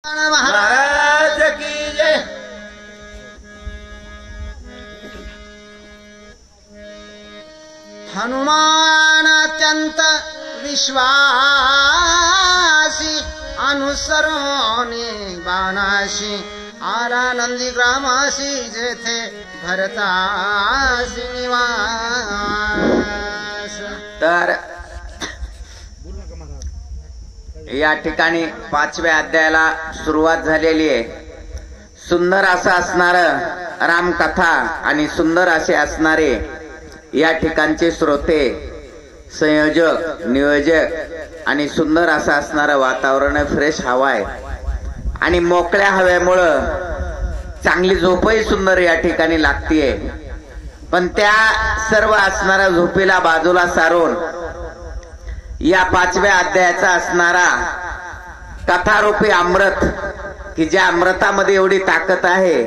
महाराज की जय। हनुमान अत्यंत विश्वासी अनुसरोने बाणाशी आला नंदी ग्रामाशी जेथे भरतासी निवास। तर या ठिकाणी 5व्या अध्यायाला सुरुवात झालेली आहे। सुंदर असं असणारं रामकथा आणि सुंदर असे असणारे या ठिकाणचे श्रोते, संयोजक, नियोजक आणि सुंदर असं असणारं वातावरण, फ्रेश हवा आहे आणि मोकळ्या हवेमुळं चांगली झोपही सुंदर या ठिकाणी लागतीये। पण त्या सर्व असणाऱ्या झोपेला बाजूला सारून या 5व्या अध्यायाचा असणारा कथारूपी अमृत, की ज्या अमृतामध्ये एवढी ताकद आहे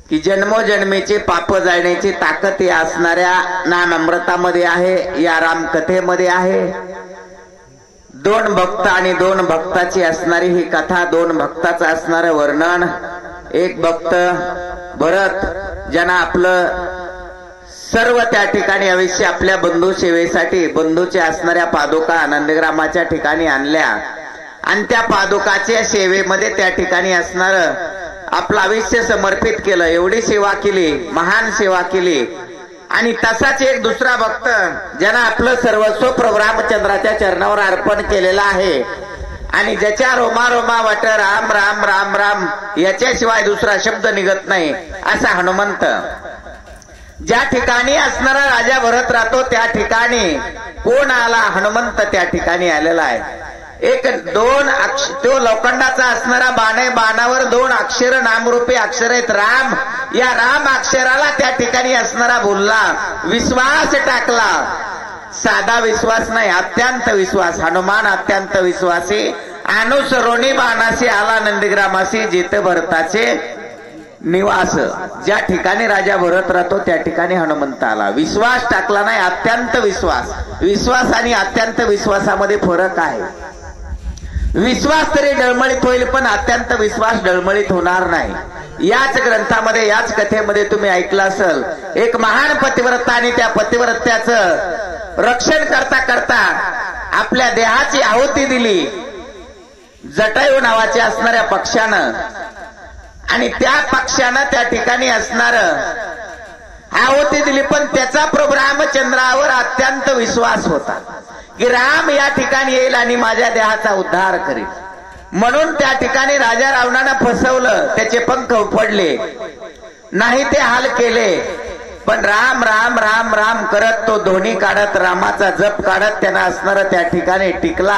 की जन्मोजन्मीचे पाप जाळण्याची ताकद या असणाऱ्या नाम अमृतामध्ये आहे, या रामकथेमध्ये आहे। 2 भक्त आणि 2 भक्ताची असणारी ही कथा, 2 भक्ताचं असणारं वर्णन। एक भक्त भरत, ज्यांना आपलं सर्व त्या ठिकाणी आयुष्य आपल्या बंधू सेवेसाठी बंधूच्या असणाऱ्या पादुका नंदग्रामाच्या ठिकाणी आणल्या आणि त्या पादुकाच्या सेवेमध्ये त्या ठिकाणी असणार आपलं आयुष्य समर्पित केलं। एवढी सेवा केली, महान सेवा केली। आणि तसाच एक दुसरा भक्त, ज्यानं आपलं सर्वस्व प्रभू रामचंद्राच्या चरणावर अर्पण केलेलं आहे आणि ज्याच्या रोमारोमा वाट राम राम राम राम याच्याशिवाय दुसरा शब्द निघत नाही, असा हनुमंत। ज्या ठिकाणी असणारा राजा भरत राहतो त्या ठिकाणी कोण आला? हनुमंत त्या ठिकाणी आलेला आहे। एक 2 तो लोखंडाचा असणारा बाण आहे, बाणावर 2 अक्षर नामरूपी अक्षर आहेत राम। या राम अक्षराला त्या ठिकाणी असणारा बोलला, विश्वास टाकला। साधा विश्वास नाही, अत्यंत विश्वास। हनुमान अत्यंत विश्वासी, अनुसरोनी बाणाशी आला नंदीग्रामाशी जिथे भरताचे निवास। ज्या ठिकाणी राजा भरत राहतो त्या ठिकाणी हनुमंत आला। विश्वास टाकला नाही, अत्यंत विश्वास। विश्वास आणि अत्यंत विश्वासामध्ये फरक आहे। विश्वास तरी डळमळीत होईल, पण अत्यंत विश्वास डळमळीत होणार नाही। याच ग्रंथामध्ये, याच कथेमध्ये तुम्ही ऐकलं असेल, एक महान पतिव्रता आणि त्या पतिव्रत्याचं रक्षण करता करता आपल्या देहाची आहुती दिली जटायू नावाच्या असणाऱ्या पक्षानं। आणि त्या पक्षानं त्या ठिकाणी असणार आहुती दिली, पण त्याचा प्रभू रामचंद्रावर अत्यंत विश्वास होता की राम या ठिकाणी येईल आणि माझ्या देहाचा उद्धार करेल। म्हणून त्या ठिकाणी राजा रावणानं फसवलं, त्याचे पंख उपडले नाही, ते हाल केले। पण राम राम राम राम करत तो दोन्ही काढत, रामाचा जप काढत त्यांना असणार त्या ठिकाणी टिकला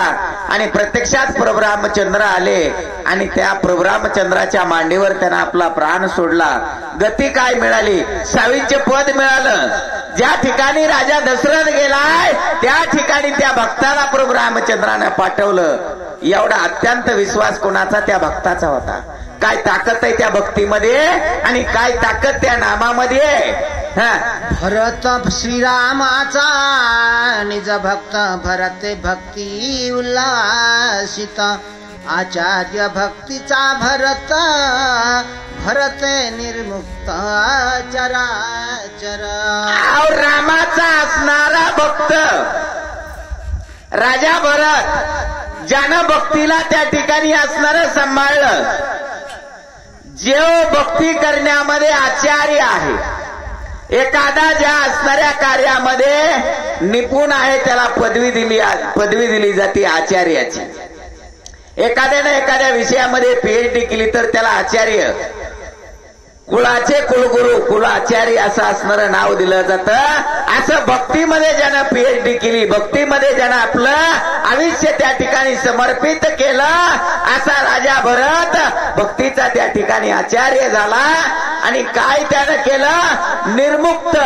आणि प्रत्यक्षात प्रभू रामचंद्र आले आणि त्या प्रभू रामचंद्राच्या मांडीवर त्यांना आपला प्राण सोडला। गती काय मिळाली? 6वीचे पद मिळालं। ज्या ठिकाणी राजा दशरथ गेलाय त्या ठिकाणी त्या भक्ताला प्रभू रामचंद्राने पाठवलं। एवढा अत्यंत विश्वास कोणाचा? त्या भक्ताचा होता। काय ताकद आहे त्या भक्तीमध्ये आणि काय ताकद त्या नामामध्ये। भरत श्रीरामाचा निज भक्त, भरत भक्ती उल्लासित, आचार्य भक्तीचा भरत, भरत निर्मुक्त चराचर। रामाचा असणारा भक्त राजा भरत, ज्यानं भक्तीला त्या ठिकाणी असणारं सांभाळलं, जेव भक्ती करण्यामध्ये आचार्य आहे। एखादा ज्या असणाऱ्या कार्यामध्ये निपुण आहे त्याला पदवी दिली जाते आचार्याची। एखाद्याने एखाद्या विषयामध्ये PhD केली तर त्याला आचार्य, कुळाचे कुलगुरू, कुलाचार्य असं असणारं नाव दिलं जातं। असं भक्तीमध्ये ज्यानं PhD केली, भक्तीमध्ये ज्यानं आपलं आयुष्य त्या ठिकाणी समर्पित केलं, असा राजा भरत भक्तीचा त्या ठिकाणी आचार्य झाला। आणि काय त्यानं केलं? निर्मुक्त,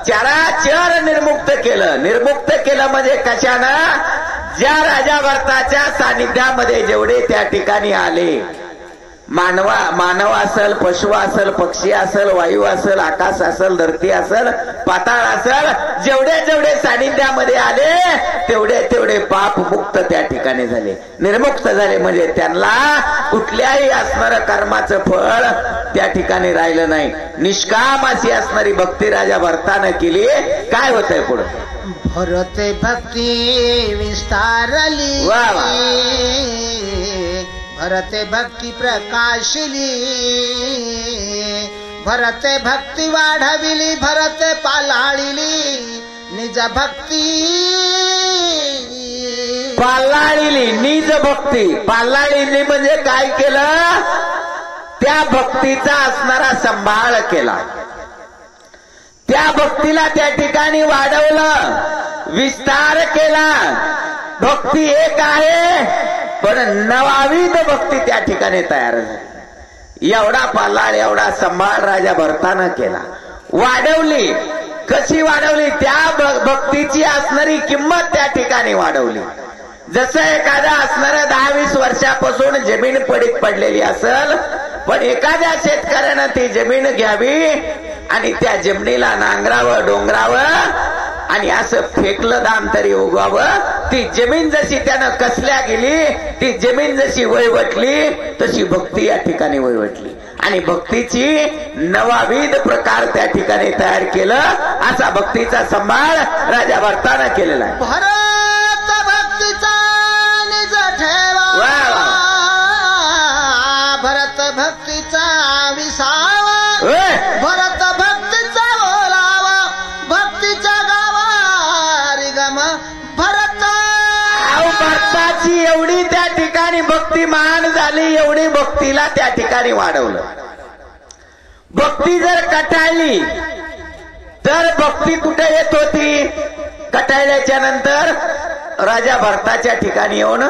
चराचर निर्मुक्त केलं। निर्मुक्त केलं म्हणजे कशानं? ज्या राजा भरताच्या सानिध्यामध्ये जेवढे त्या ठिकाणी आले, मानव असेल, पशु असेल, पक्षी असेल, वायू असेल, आकाश असेल, धरती असेल, पाताळ असेल, जेवढे जेवढे सानिध्यामध्ये आले तेवढे पाप मुक्त त्या ठिकाणी झाले, निर्मुक्त झाले. म्हणजे त्यांना कुठल्याही असणारं कर्माचं फळ त्या ठिकाणी राहिलं नाही. निष्काम अशी असणारी भक्ती राजा भरतानं केली. काय होतंय पुढे? भरते भक्ती विस्तारली, वा वा. भरते भक्ती प्रकाशली, भरते भक्ती वाढविली, भरते पालाळिली, निज भक्ती पालाळिली. निज भक्ती पालाळिली म्हणजे काय केलं? त्या भक्तीचा असणारा सांभाळ केला, त्या भक्तीला त्या ठिकाणी वाढवलं, विस्तार केला. भक्ती एक आहे, पण नवाविध भक्ती त्या ठिकाणी तयार झाली. एवढा पालाळ, एवढा सांभाळ राजा भरतानं केला. वाढवली. कशी वाढवली? त्या भक्तीची असणारी किंमत त्या ठिकाणी वाढवली. जसं एखादा असणारा 10-20 वर्षापासून जमीन पडीत पडलेली असेल, पण एखाद्या शेतकऱ्यानं ती जमीन घ्यावी आणि त्या जमिनीला नांगरावं, डोंगरावं आणि असं फेकलं दाम तरी उगवावं. ती जमीन जशी त्यानं कसल्या गेली, ती जमीन जशी वैवटली, तशी भक्ती या ठिकाणी वैवटली. आणि भक्तीची नवाविध प्रकार त्या ठिकाणी तयार केलं. असा भक्तीचा सांभाळ राजा भरतानं केलेला आहे. भरत भक्तीचा निज ठेवा, भरत भक्तीचा विसावा, भरत भक्तीचा बोलावा, भक्तीच्या गावा रिगम भरत. भक्ताची एवढी त्या ठिकाणी भक्ती महान झाली, एवढी भक्तीला त्या ठिकाणी वाढवलं. भक्ती जर कटाळली तर भक्ती कुठे येत होती? कटाळल्याच्या नंतर राजा भरताच्या ठिकाणी येऊन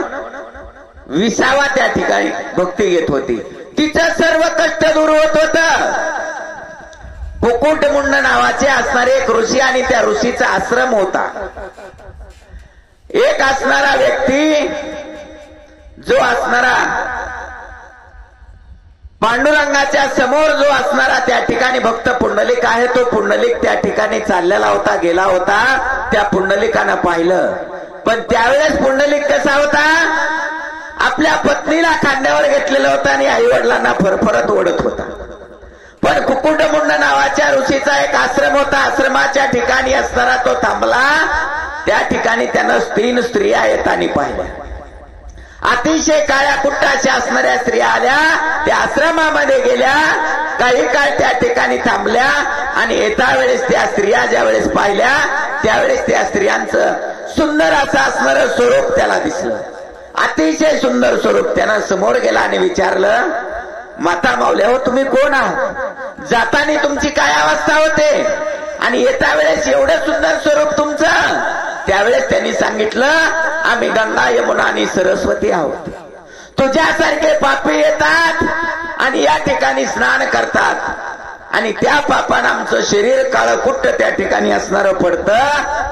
विसावा त्या ठिकाणी भक्ती घेत होती. तिचं सर्व कष्ट दूर होत होत. कुकुटमुंड नावाचे असणारे एक ऋषी आणि त्या ऋषीचा आश्रम होता. एक असणारा व्यक्ती जो असणारा पांडुरंगाच्या समोर जो असणारा त्या ठिकाणी भक्त पुंडलिक आहे, तो पुंडलिक त्या ठिकाणी चाललेला होता, गेला होता. त्या पुंडलिकानं पाहिलं, पण त्यावेळेस पुंडलिक कसा होता? आपल्या पत्नीला खांद्यावर घेतलेला होता आणि आई वडिलांना फरफरत ओढत होता. पण कुकुटमुंड नावाच्या ऋषीचा एक आश्रम होता. आश्रमाच्या ठिकाणी असणारा तो थांबला. त्या ठिकाणी त्यानं 3 स्त्रिया येताना पाहिल्या. अतिशय काळ्या कुट्टाच्या असणाऱ्या स्त्रिया आल्या. त्या आश्रमामध्ये गेल्या, काही काळ त्या ठिकाणी थांबल्या आणि येता वेळेस त्या स्त्रिया ज्या वेळेस पाहिल्या, त्यावेळेस त्या स्त्रियांचं सुंदर असं असणारं स्वरूप त्याला दिसलं. अतिशय सुंदर स्वरूप. त्यानं समोर गेला आणि विचारलं, माता माऊल्या हो, तुम्ही कोण आहात? जाताना तुमची काय अवस्था होते आणि येता वेळेस एवढं सुंदर स्वरूप तुमचं? त्यावेळेस त्यांनी सांगितलं, आम्ही गंगा, यमुना आणि सरस्वती आहोत. तुझ्यासारखे पापी येतात आणि या ठिकाणी स्नान करतात आणि त्या पापानं आमचं शरीर काळकुट्ट त्या ठिकाणी असणारं पडतं.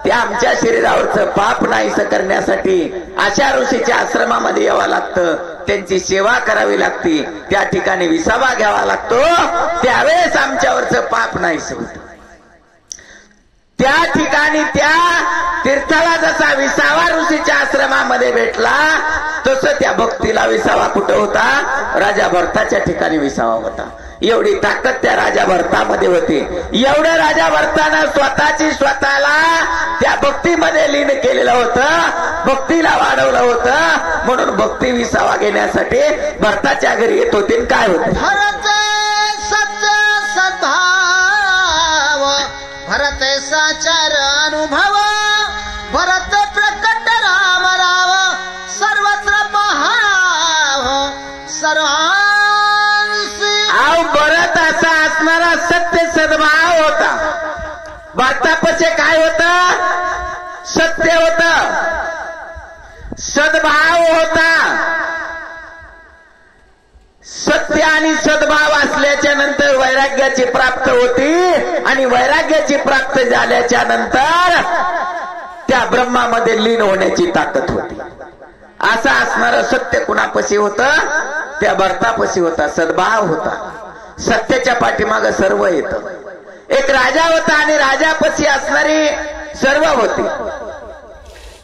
त्या आमच्या शरीरावरचं पाप नाहीसं करण्यासाठी अशा ऋषीच्या आश्रमामध्ये यावं लागतं, त्यांची सेवा करावी लागते, त्या ठिकाणी विसावा घ्यावा लागतो. त्यावेळेस आमच्यावरचं पाप नाहीसं होतं. त्या ठिकाणी त्या तीर्थाला जसा विसावा ऋषीच्या आश्रमामध्ये भेटला, तसं त्या भक्तीला विसावा कुठं होता? राजा भरताच्या ठिकाणी विसावा होता. एवढी ताकद त्या राजा भरतामध्ये होती. एवढं राजा भरतानं स्वतःला त्या भक्तीमध्ये लीन केलेलं होतं, भक्तीला वाढवलं होतं. म्हणून भक्ती विसावा घेण्यासाठी भरताच्या घरी येत होते. काय होते? भरत सत्य सद्भाव, भरत साचार अनुभव, भरत प्रकट राम राव, सर्वत्र पहाव सर्वांशी. भरत असा असणारा सत्य सद्भाव होता. भरतापाशी काय होतं? सत्य होतं, सद्भाव होता. सत्य आणि सद्भाव असल्याच्या नंतर वैराग्याची प्राप्त होती आणि वैराग्याची प्राप्त झाल्याच्या नंतर त्या ब्रह्मामध्ये लीन होण्याची ताकद होती. असं असणारं सत्य कुणापाशी होतं? त्या भरतापाशी होता. सद्भाव होता. सत्याच्या पाठीमाग सर्व येतं. एक राजा होता आणि राजापाशी असणारी सर्व होती.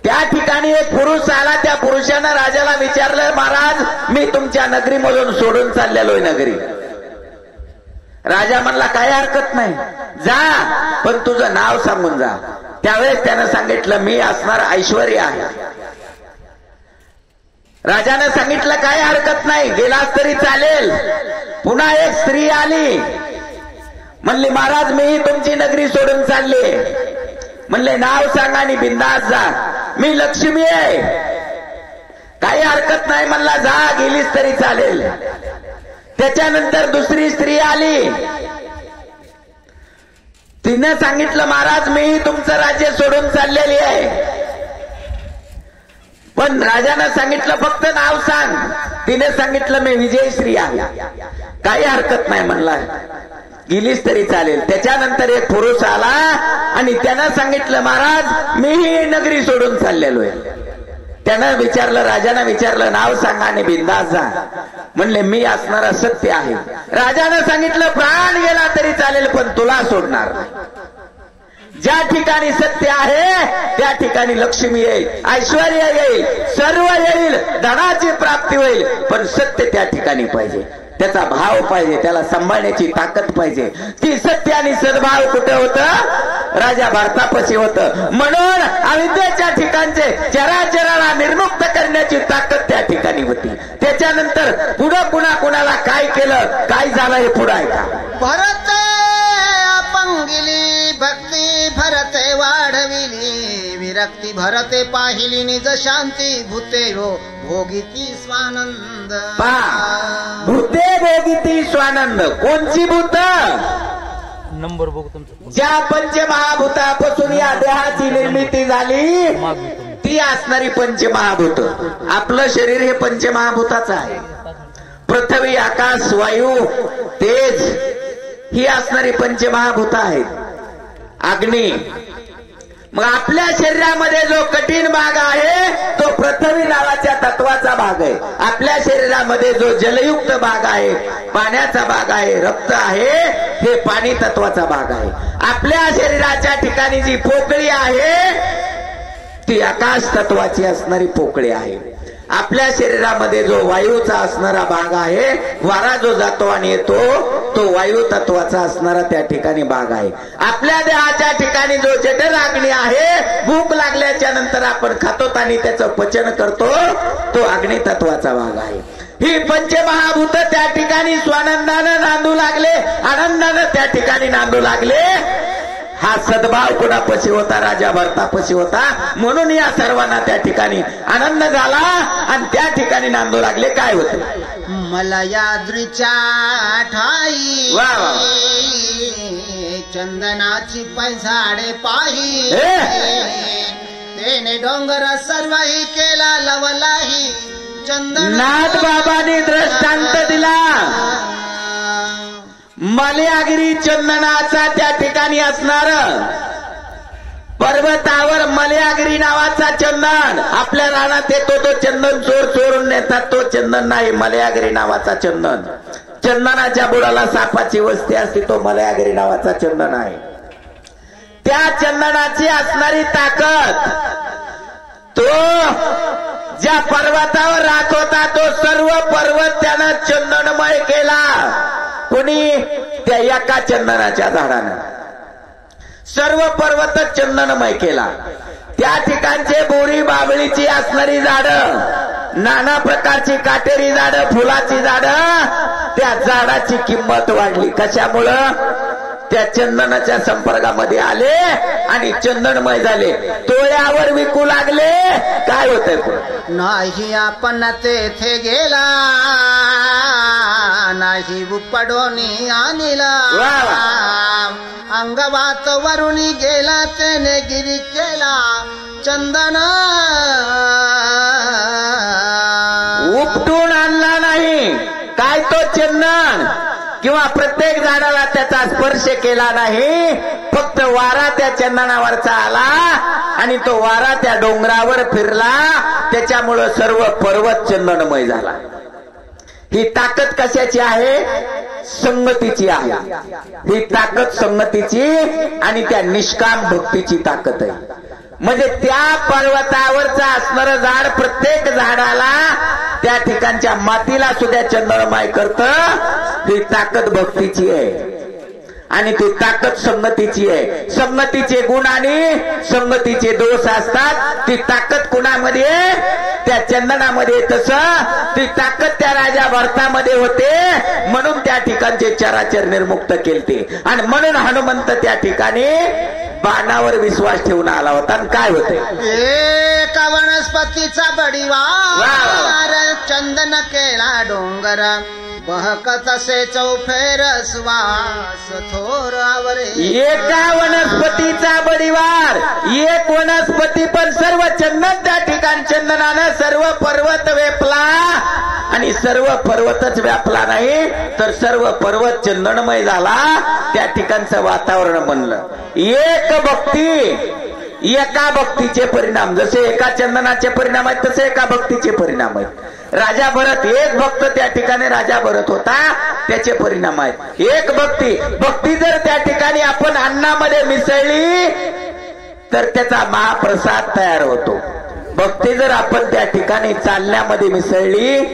त्या ठिकाणी एक पुरुष आला. त्या पुरुषानं राजाला विचारलं, महाराज मी तुमच्या नगरीमधून सोडून चाललेलोय नगरी. राजा म्हणला काही हरकत नाही, जा, पण तुझं नाव सांगून जा. त्यावेळेस त्यानं सांगितलं मी असणार ऐश्वर्य आहे. राजानं सांगितलं काही हरकत नाही, गेलास तरी चालेल. पुन्हा एक स्त्री आली, म्हणली महाराज मी तुमची नगरी सोडून चालले. म्हणले नाव सांगा आणि बिंदास जा. मी लक्ष्मी आहे. काही हरकत नाही म्हणला, जा, गेलीस तरी चालेल. त्याच्यानंतर दुसरी स्त्री आली. तिने सांगितलं महाराज मी तुमचं राज्य सोडून चाललेली आहे. पण राजानं सांगितलं फक्त नाव सांग. तिने सांगितलं मी विजयश्री आहे. काही हरकत नाही म्हणला, गेलीस तरी चालेल. त्याच्यानंतर एक पुरुष आला आणि त्यानं सांगितलं महाराज मी ही नगरी सोडून चाललेलो आहे. त्यानं विचारलं, राजानं विचारलं नाव सांगा आणि बिंदास जा. म्हणले मी असणारा सत्य आहे. राजानं सांगितलं प्राण गेला तरी चालेल पण तुला सोडणार नाही. ज्या ठिकाणी सत्य आहे त्या ठिकाणी लक्ष्मी येईल, ऐश्वर्य येईल, सर्व येईल, धनाची प्राप्ती होईल. पण सत्य त्या ठिकाणी पाहिजे, त्याचा भाव पाहिजे, त्याला सांभाळण्याची ताकद पाहिजे. ती सत्य आणि सद्भाव कुठे होतं? राजा भरतापाशी होतं. म्हणून अविद्येच्या ठिकाणचे चराचराला निर्मुक्त करण्याची ताकद त्या ठिकाणी होती. त्याच्यानंतर पुढं पुन्हा कुणाला काय केलं, काय झालं हे पुढं ऐका. भरते अपंगिली भक्ती भरते वाढविली विरक्ती भरते पाहिली निज शांती भूते हो भोगिती स्वानंद. भूते भोगिती स्वानंद. कोणची भूत? नंबर बघू तुमचा. ज्या पंचमहाभूतापासून या देहाची निर्मिती झाली ती असणारी पंचमहाभूत. आपलं शरीर हे पंचमहाभूताचं आहे. पृथ्वी, आकाश, वायू, तेज ही असणारी पंचमहाभूत आहेत. अग्नी. मग आपल्या शरीरामध्ये जो कठीण भाग आहे तो पृथ्वी नावाच्या तत्वाचा भाग आहे. आपल्या शरीरामध्ये जो जलयुक्त भाग आहे, पाण्याचा भाग आहे, रक्त आहे, हे पाणी तत्वाचा भाग आहे. आपल्या शरीराच्या ठिकाणी जी पोकळी आहे ती आकाश तत्वाची असणारी पोकळी आहे. आपल्या शरीरामध्ये जो वायूचा असणारा भाग आहे, वारा जो जातो आणि येतो तो वायू तत्वाचा असणारा त्या ठिकाणी भाग आहे. आपल्या देहाच्या ठिकाणी जो जठर अग्नी आहे, भूक लागल्याच्या नंतर आपण खातो आणि त्याचं पचन करतो, तो अग्नी तत्वाचा भाग आहे. ही पंचमहाभूत त्या ठिकाणी स्वानंदानं नांदू लागले, आनंदानं त्या ठिकाणी नांदू लागले. हा सद्भाव कुणापाशी होता? राजा भरतापाशी होता. म्हणून या सर्वांना त्या ठिकाणी आनंद झाला आणि त्या ठिकाणी नांदू लागले. काय होतं? मला याद्रीच्या ठाई वा वा. चंदनाची पैसाडे पाही तेने डोंगर सर्वही केला लवलाही चंदन. नाथ बाबांनी दृष्टांत दिला. मलयागिरी चंदनाचा त्या ठिकाणी असणार पर्वतावर मलयागिरी नावाचा चंदन. आपल्या रानात येतो तो चंदन चोर चोरून नेतात, तो चंदन नाही, मलयागिरी नावाचा चंदन. चंदनाच्या बुडाला सापाची वस्ती असते, तो मलयागिरी नावाचा चंदन आहे. त्या चंदनाची असणारी ताकद, तो ज्या पर्वतावर राहत होता तो सर्व पर्वत त्यानं चंदनमय केला. कोणी? त्या एका चंदनाच्या झाडानं सर्व पर्वत चंदनमय केला. त्या ठिकाणचे बोरी बाबळीची असणारी झाडं, नाना प्रकारची काटेरी झाडं, फुलाची झाडं, त्या झाडाची किंमत वाढली. कशामुळं? त्या चंदनाच्या संपर्कामध्ये आले आणि चंदनमय झाले, तोळ्यावर विकू लागले. काय होतंय? नाही आपण तेथे गेला, नाही उपडोनी आणला, अंगवात वरुणी गेला त्याने गिरी केला चंदन. उपटून आणला नाही काय तो चंदन, किंवा प्रत्येक झाडाला त्याचा स्पर्श केला नाही. फक्त वारा त्या चंदनावरचा आला आणि तो वारा त्या डोंगरावर फिरला, त्याच्यामुळं सर्व पर्वत चंदनमय झाला. ही ताकद कशाची आहे? संगतीची आहे. ही ताकद संगतीची आणि त्या निष्काम भक्तीची ताकद आहे. म्हणजे त्या पर्वतावरचं असणारं झाड प्रत्येक झाडाला त्या ठिकाणच्या मातीला सुद्धा चंद्रमय करतं. ही ताकद भक्तीची आहे आणि ती ताकद संगतीची आहे. संगतीचे गुण आणि संगतीचे दोष असतात. ती ताकद कुणामध्ये? त्या चंदनामध्ये. तसं ती ताकद त्या राजा भरतामध्ये होते, म्हणून त्या ठिकाणचे चराचर निर्मुक्त केलते. आणि म्हणून हनुमंत त्या ठिकाणी बाणावर विश्वास ठेवून आला होता. आणि काय होते? एका वनस्पतीचा बडिवार चंदन केला डोंगर, बहकत असे चौफेर सुवास थोरावरे. एका वनस्पतीचा बडिवार, एक वनस्पती पण सर्व चंदन त्या ठिकाणी चंदनानं सर्व पर्वत व्यापला. आणि सर्व पर्वतच व्यापला नाही तर सर्व पर्वत चंदनमय झाला. त्या ठिकाणचं वातावरण बनलं. एक भक्ती, एका भक्तीचे परिणाम. जसे एका चंदनाचे परिणाम आहेत तसे एका भक्तीचे परिणाम आहेत. राजा भरत, एक भक्त त्या ठिकाणी राजा भरत होता, त्याचे परिणाम आहेत. एक भक्ती, भक्ती जर त्या ठिकाणी आपण अन्नामध्ये मिसळली तर त्याचा महाप्रसाद तयार होतो. भक्ती जर आपण त्या ठिकाणी चालण्यामध्ये मिसळली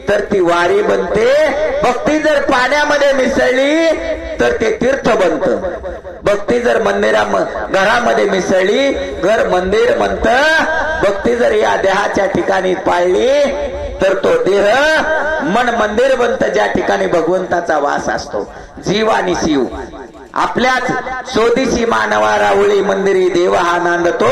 तर ती वारी बनते. भक्ती जर पाण्यामध्ये मिसळली तर ते तीर्थ बनतं. भक्ती जर घरामध्ये मिसळली, घर मंदिर बनतं. भक्ती जर या देहाच्या ठिकाणी पाळली तर तो देह मन मंदिर बनतं, ज्या ठिकाणी भगवंताचा वास असतो. जीव आणि शिव आपल्याच स्वदेशी मानवा रावळी मंदिरी देव हा नांदतो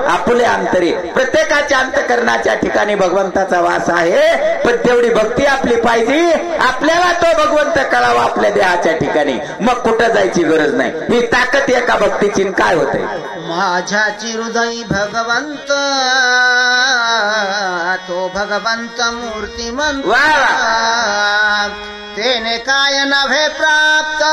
आपले अंतरी. प्रत्येकाच्या अंतकरणाच्या ठिकाणी भगवंताचा वास आहे, पण तेवढी भक्ती आपली पाहिजे. आपल्याला तो भगवंत कळावा आपल्या देहाच्या ठिकाणी, मग कुठं जायची गरज नाही. ही ताकद एका भक्तीची. काय होते? माझ्याची हृदय भगवंत, तो भगवंत मूर्तिमंत, तेने काय नव्हे प्राप्त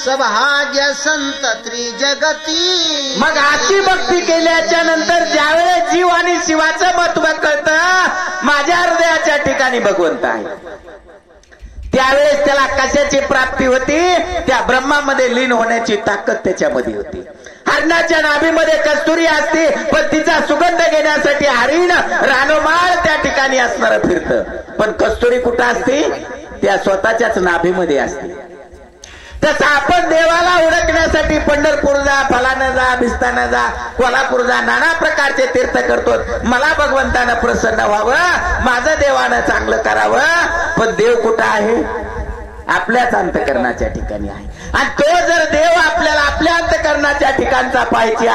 सौभाग्य संत त्रिजगती. मग अशी भक्ती केल्याच्या नंतर ज्यावेळेस जीव आणि शिवाचं महत्व कळतं, माझ्या हृदयाच्या ठिकाणी भगवंत आहे, त्यावेळेस त्याला कशाची प्राप्ती होती? त्या ब्रह्मामध्ये लीन होण्याची ताकद त्याच्यामध्ये होती. हरणाच्या नाभीमध्ये कस्तुरी असते, पण तिचा सुगंध घेण्यासाठी हरिण रानोमाळ त्या ठिकाणी असणार फिरतं. पण कस्तुरी कुठं असते? त्या स्वतःच्याच नाभीमध्ये असते. तसं आपण देवाला ओळखण्यासाठी पंढरपूर जा, फलानं जा, भिस्तानं जा, कोल्हापूर जा, नाना प्रकारचे तीर्थ करतो. मला भगवंतानं प्रसन्न व्हावं, माझं देवानं चांगलं करावं. पण देव कुठं आहे? आपल्याच अंतकरणाच्या ठिकाणी आहे. आणि तो जर देव आपल्याला आपल्या अंतकरणाच्या ठिकाणचा पाहायचा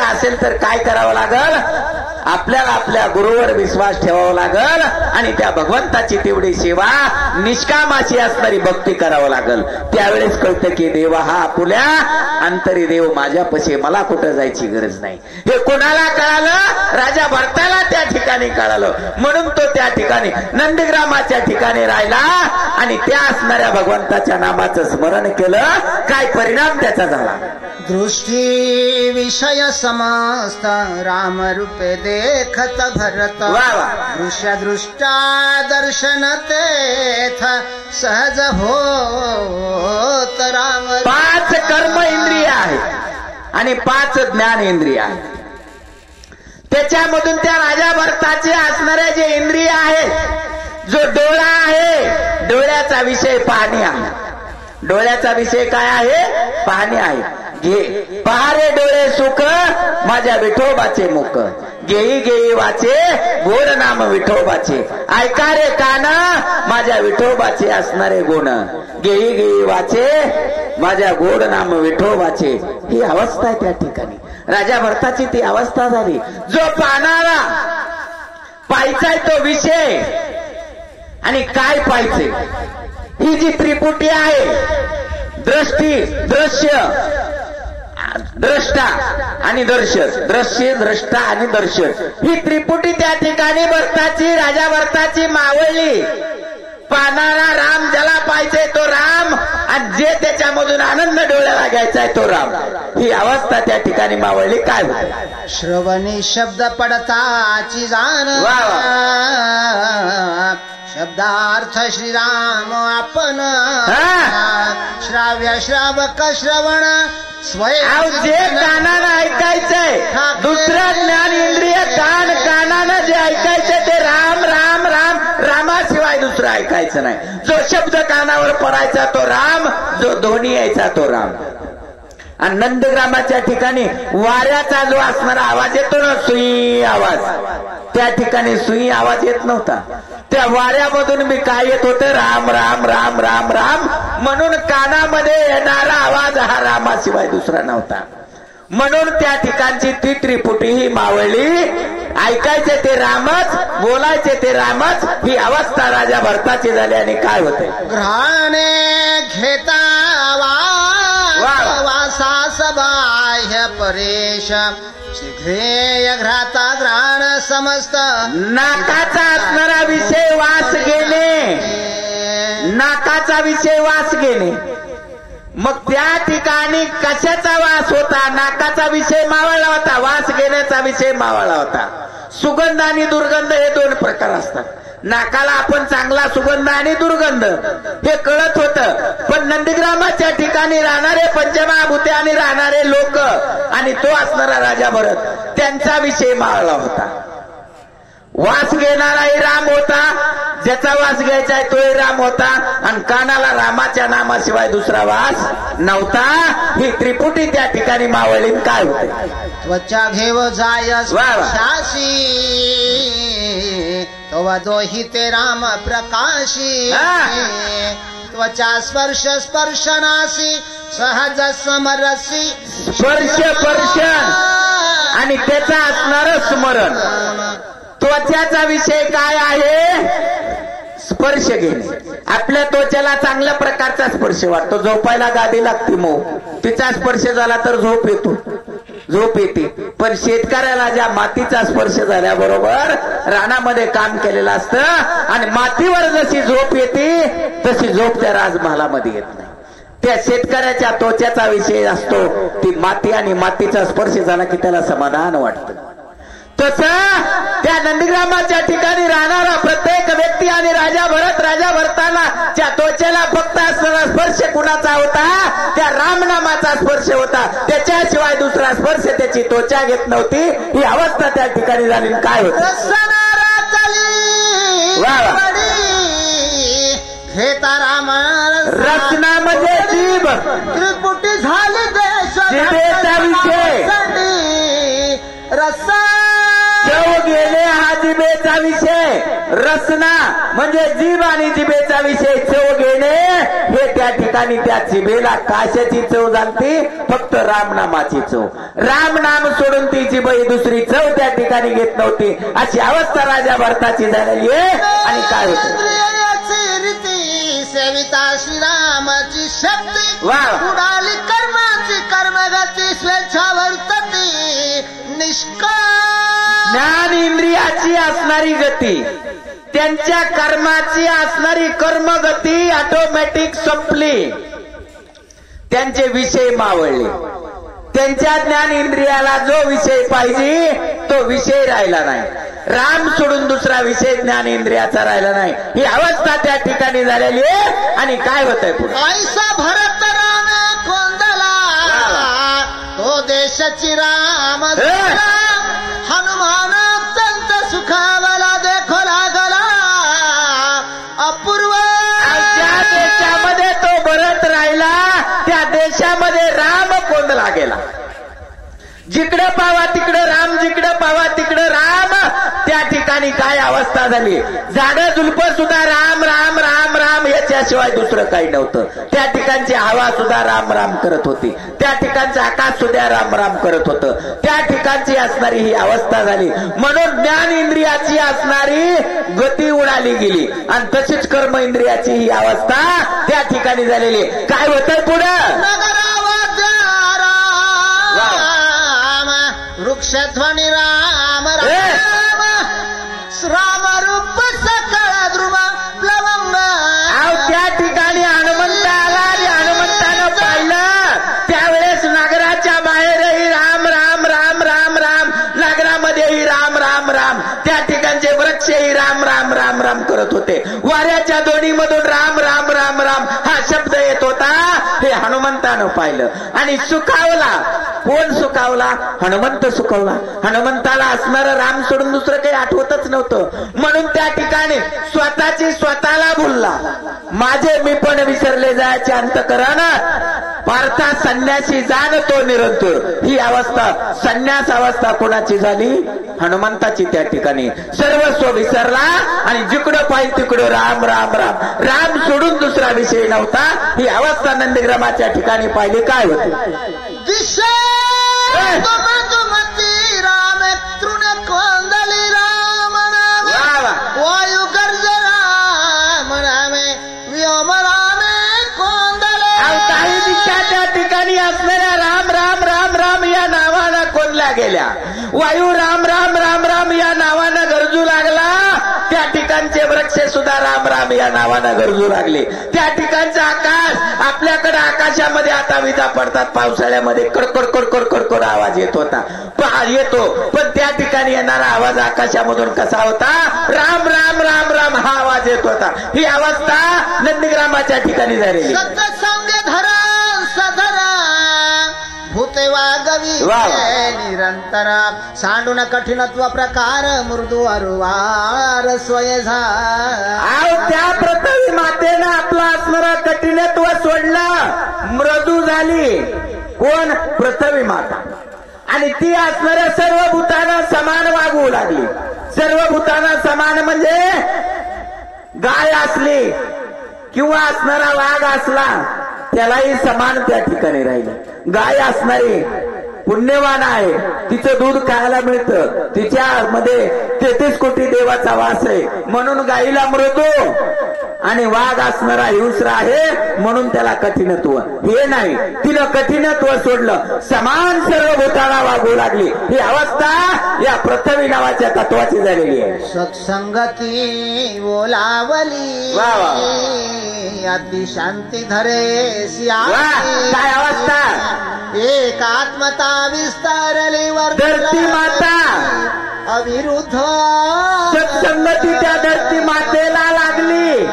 असेल तर काय करावं लागल? आपल्याला आपल्या गुरुवर विश्वास ठेवावा लागल आणि त्या भगवंताची तेवढी सेवा निष्कामाची असणारी भक्ती करावं लागल. त्यावेळेस कळतं की देवा हा आपल्या अंतरी देव माझ्यापाशी, मला कुठं जायची गरज नाही. हे कोणाला कळालं? राजा भरताला त्या ठिकाणी कळालं. म्हणून तो त्या ठिकाणी नंदीग्रामाच्या ठिकाणी राहिला आणि त्या असणाऱ्या भगवंताच्या नामाचं स्मरण केलं. काय परिणाम त्याचा झाला? दृष्टी विषय समस्त राम रूपे देखत भरत, दृश्य दृष्टा दर्शन तेथ सहज होत राम. 5 कर्म इंद्रिय आहेत आणि 5 ज्ञान इंद्रिय आहेत. त्याच्यामधून त्या राजा भरताचे असणारे जे इंद्रिय आहेत, जो डोळा आहे, डोळ्याचा विषय पाहणे आहे. डोळ्याचा विषय काय आहे? पाहणे आहे. घे पहारे डोळे सुख माझ्या विठोबाचे मुख, घेई घेई वाचे गोड नाम विठोबाचे. ऐका रे कान माझ्या विठोबाचे असणारे गुण, घेई घेई वाचे माझ्या गोड नाम विठोबाचे. ही अवस्था आहे त्या ठिकाणी. राजा भरताची ती अवस्था झाली. जो पाहणारा पाहायचाय तो विषय आणि काय पाहिजे, ही जी त्रिपुटी आहे, दृष्टी, दृश्य, द्रष्टा आणि दर्शन, दृश्य, द्रष्टा आणि दर्शन, ही त्रिपुटी त्या ठिकाणी भरताची, राजा भरताची मावळली. पाहणारा राम, ज्याला पाहिजे तो राम आणि जे त्याच्यामधून आनंद डोळ्याला घ्यायचाय तो राम, ही अवस्था त्या ठिकाणी मावळली. काय होत? श्रवणी शब्द पडताची जाण, शब्दार्थ श्रीराम आपण श्राव्य श्रावक श्रवण जे कानानं ऐकायचंय दुसरं ज्ञान इंद्रिय कानानं जे ऐकायचं ते राम राम राम रामाशिवाय दुसरं ऐकायचं नाही. जो शब्द कानावर पडायचा तो राम, जो ध्वनी यायचा तो राम. आणि नंदग्रामाच्या ठिकाणी वाऱ्याचा जो असणारा आवाज येतो ना, सुई आवाज, त्या ठिकाणी सुई आवाज येत नव्हता. त्या वाऱ्यामधून मी काय येत होतं, राम राम राम राम राम. म्हणून कानामध्ये येणारा आवाज हा रामाशिवाय दुसरा नव्हता. म्हणून त्या ठिकाणची ती त्रिपुटी ही मावळली. ऐकायचे ते रामच, बोलायचे ते रामच, ही अवस्था राजा भरताची झाली. आणि काय होते, घ्राणे घेता वासास बाह्य परेश शीघ्रेय घ्राता घ्राण समस्त. नाकाचा असणारा विषय वास घेणे, नाकाचा विषय वास घेणे. मग त्या ठिकाणी कशाचा वास होता, नाकाचा विषय मावळला होता, वास घेण्याचा विषय मावळला होता. सुगंध आणि दुर्गंध हे दोन प्रकार असतात. नाकाला आपण चांगला सुगंध आणि दुर्गंध हे कळत होतं, पण नंदीग्रामाच्या ठिकाणी राहणारे पंचमहाभूते आणि राहणारे लोक आणि तो असणारा राजा भरत, त्यांचा विषय मावळला होता. वास घेणाराही राम होता, ज्याचा वास घ्यायचा आहे तोही राम होता, आणि कानाला रामाच्या नामाशिवाय दुसरा वास नव्हता. ही त्रिपुटी त्या ठिकाणी मावळली. काय होते, त्वचा घेव जाय शासी तवा दोही ते राम प्रकाशी. त्वचा स्पर्श स्पर्शनासी सहज समरसी. स्पर्श स्पर्शन आणि त्याचा असणार स्मरण. त्वचाचा विषय काय आहे, स्पर्श घेणे. आपल्या त्वचेला चांगल्या प्रकारचा स्पर्श वाटतो. झोपायला गादी लागते मऊ, तिचा स्पर्श झाला तर झोप येतो, झोप येते. पण शेतकऱ्याला ज्या मातीचा स्पर्श झाल्याबरोबर रानामध्ये काम केलेलं असतं आणि मातीवर जशी झोप येते तशी झोप त्या राजमहालामध्ये येत नाही. त्या शेतकऱ्याच्या त्वचेचा विषय असतो ती माती, आणि मातीचा स्पर्श झाला की त्याला समाधान वाटतं. तसं त्या नंदीग्रामाच्या ठिकाणी राहणारा प्रत्येक व्यक्ती आणि राजा भरताना त्या त्वचेला फक्त असणारा स्पर्श कुणाचा होता, त्या रामनामाचा स्पर्श होता. त्याच्याशिवाय दुसरा स्पर्श त्याची त्वचा घेत नव्हती. ही अवस्था त्या ठिकाणी झाली. काय होत, घेता राम रचना म्हणजे जीभ, त्रिपुटी झाली जिभेचा विषय. रसा चव घेणे हा जिभेचा विषय. रसना म्हणजे जीभ आणि जिभेचा विषय. चव घेणे हे त्या ठिकाणी त्या जिभेला काशाची चव जाणती, फक्त रामनामाची चव. रामनाम सोडून ती जिभ ही दुसरी चव त्या ठिकाणी घेत नव्हती. अशी अवस्था राजा भरताची झालेली आहे. आणि काय होतं, सेविता श्रीरामाची शक्ती वा उडाली कर्माची कर्मगती स्वेच्छा वर्तती निष्काम. ज्ञान इंद्रियाची असणारी गती, त्यांच्या कर्माची असणारी कर्मगती ऑटोमॅटिक संपली. त्यांचे विषय मावळले. त्यांच्या ज्ञान इंद्रियाला जो विषय पाहिजे तो विषय राहिला नाही. राम सोडून दुसरा विषय ज्ञान इंद्रियाचा राहिला नाही. ही अवस्था त्या ठिकाणी झालेली आहे. आणि काय होतंय पुढे, ऐसा भरत राम कोंदला तो देशाची राम हनुमान अत्यंत सुखावला देखो लागला अपूर्व. ज्या देशामध्ये तो भरत राहिला त्या देशामध्ये राम कोंदला गेला. जिकडे पावा तिकडे राम, जिकडे पावा तिकडे राम. त्या ठिकाणी काय अवस्था झाली, झाडं झुलप सुद्धा राम राम राम राम याच्याशिवाय दुसरं काही नव्हतं. त्या ठिकाणची हवा सुद्धा राम राम करत होती. त्या ठिकाणचं आकाश सुद्धा राम राम करत होतं. त्या ठिकाणची असणारी ही अवस्था झाली. म्हणून ज्ञान इंद्रियाची असणारी गती उडाली गेली आणि तशीच कर्म इंद्रियाची ही अवस्था त्या ठिकाणी झालेली. काय होतंय पुढं, वृक्षध्वनी राम राम राम रूप सकळ ध्रुव प्लवंग. त्या ठिकाणी हनुमंत आला आणि हनुमंतानं पाहिलं त्यावेळेस नगराच्या बाहेरही राम राम राम राम राम, नगरामध्येही राम राम राम, त्या ठिकाणचे वृक्षही राम राम राम राम करत होते. वाऱ्याच्या दोन्ही मधून राम राम राम राम हा शब्द येत होता. हे हनुमंतानं पाहिलं आणि सुखावला. कोण सुखावला? हनुमंत सुखावला. हनुमंताला असणारं राम सोडून दुसरं काही आठवतच नव्हतं. म्हणून त्या ठिकाणी स्वतःची स्वतःला भुलला. माझे मी पण विसरले जायचे अंतकरण, पार्था संन्यासी जाणतो निरंतर. ही अवस्था संन्यास अवस्था कोणाची झाली? हनुमंताची. त्या ठिकाणी सर्वस्व विसरला आणि जिकडं पाहिजे तिकडं राम राम राम. राम सोडून दुसरा विषय नव्हता. ही अवस्था नंदीग्रामाच्या ठिकाणी पाहिली. काय होते? राम तृण कोंदली राम नामे वायू गर्ज राम नामे व्योम रामे कोंदले. काही दिशा त्या ठिकाणी असणाऱ्या राम राम राम राम या नावानं कोंदल्या गेल्या. वायू राम राम राम राम या नावानं गरजू लागला. त्या ठिकाणचे वृक्ष सुद्धा राम राम या नावानं गरजू लागले. त्या ठिकाणचं आकाश, आपल्याकडे आकाशामध्ये आता विजा पडतात पावसाळ्यामध्ये, कडकड कडकड कडकड आवाज येत होता येतो. पण त्या ठिकाणी येणारा आवाज आकाशामधून कसा होता? राम राम राम राम हा आवाज येत होता. ही अवस्था नंदीग्रामाच्या ठिकाणी झालेली. सत्संग धरा सधरा भूते वागवी निरंतर सांडून कठीणत्व प्रकार मृदू अरुवार स्वय त्या पृथ्वी मातेनं आपलं असणारं कठीणत्व सोडलं, मृदू झाली. कोण? पृथ्वी माता. आणि ती असणाऱ्या सर्व भूतांना समान वागवू लागली. सर्व भूतांना समान म्हणजे गाय असली किंवा असणारा वाघ असला त्यालाही समान त्या ठिकाणी राहिलं. गाय असणारी पुण्यवान आहे, तिचं दूध खायला मिळतं, तिच्यामध्ये 33 कोटी देवाचा वास आहे म्हणून गाईला मृदू. आणि वाघ असणारा हिंस्र आहे म्हणून त्याला कठीणत्व. हे नाही, तिनं कठीणत्व सोडलं, समान सर्व भूताला वागू लागली. ही अवस्था या पृथ्वी नावाच्या तत्वाची झालेली आहे. सत्संगती बोलावली अति शांती धरे काय अवस्था? एकात्मता विस्तारली धरती माता अविरुद्ध. सत्संगती त्या धरती मातेला लागली.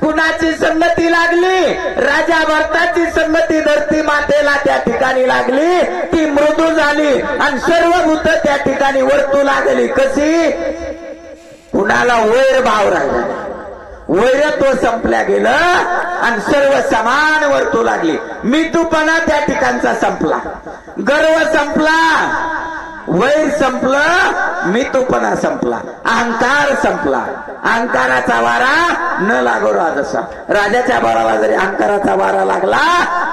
कुणाची संगती लागली? राजा भरताची संगती धरती मातेला त्या ठिकाणी लागली. ती मृदू झाली आणि सर्व भूत त्या ठिकाणी वर्तू लागली. कशी? कुणाला वैर भाव राहिला, वैरत्व संपल्या गेलं आणि सर्व समान वर्तू लागली. मितूपणा त्या ठिकाणचा संपला, गर्व संपला, वैर संपलं, मितूपणा संपला, अहंकार संपला. अहंकाराचा वारा न लागो राजसा. राजाच्या बाराला जरी अहंकाराचा वारा लागला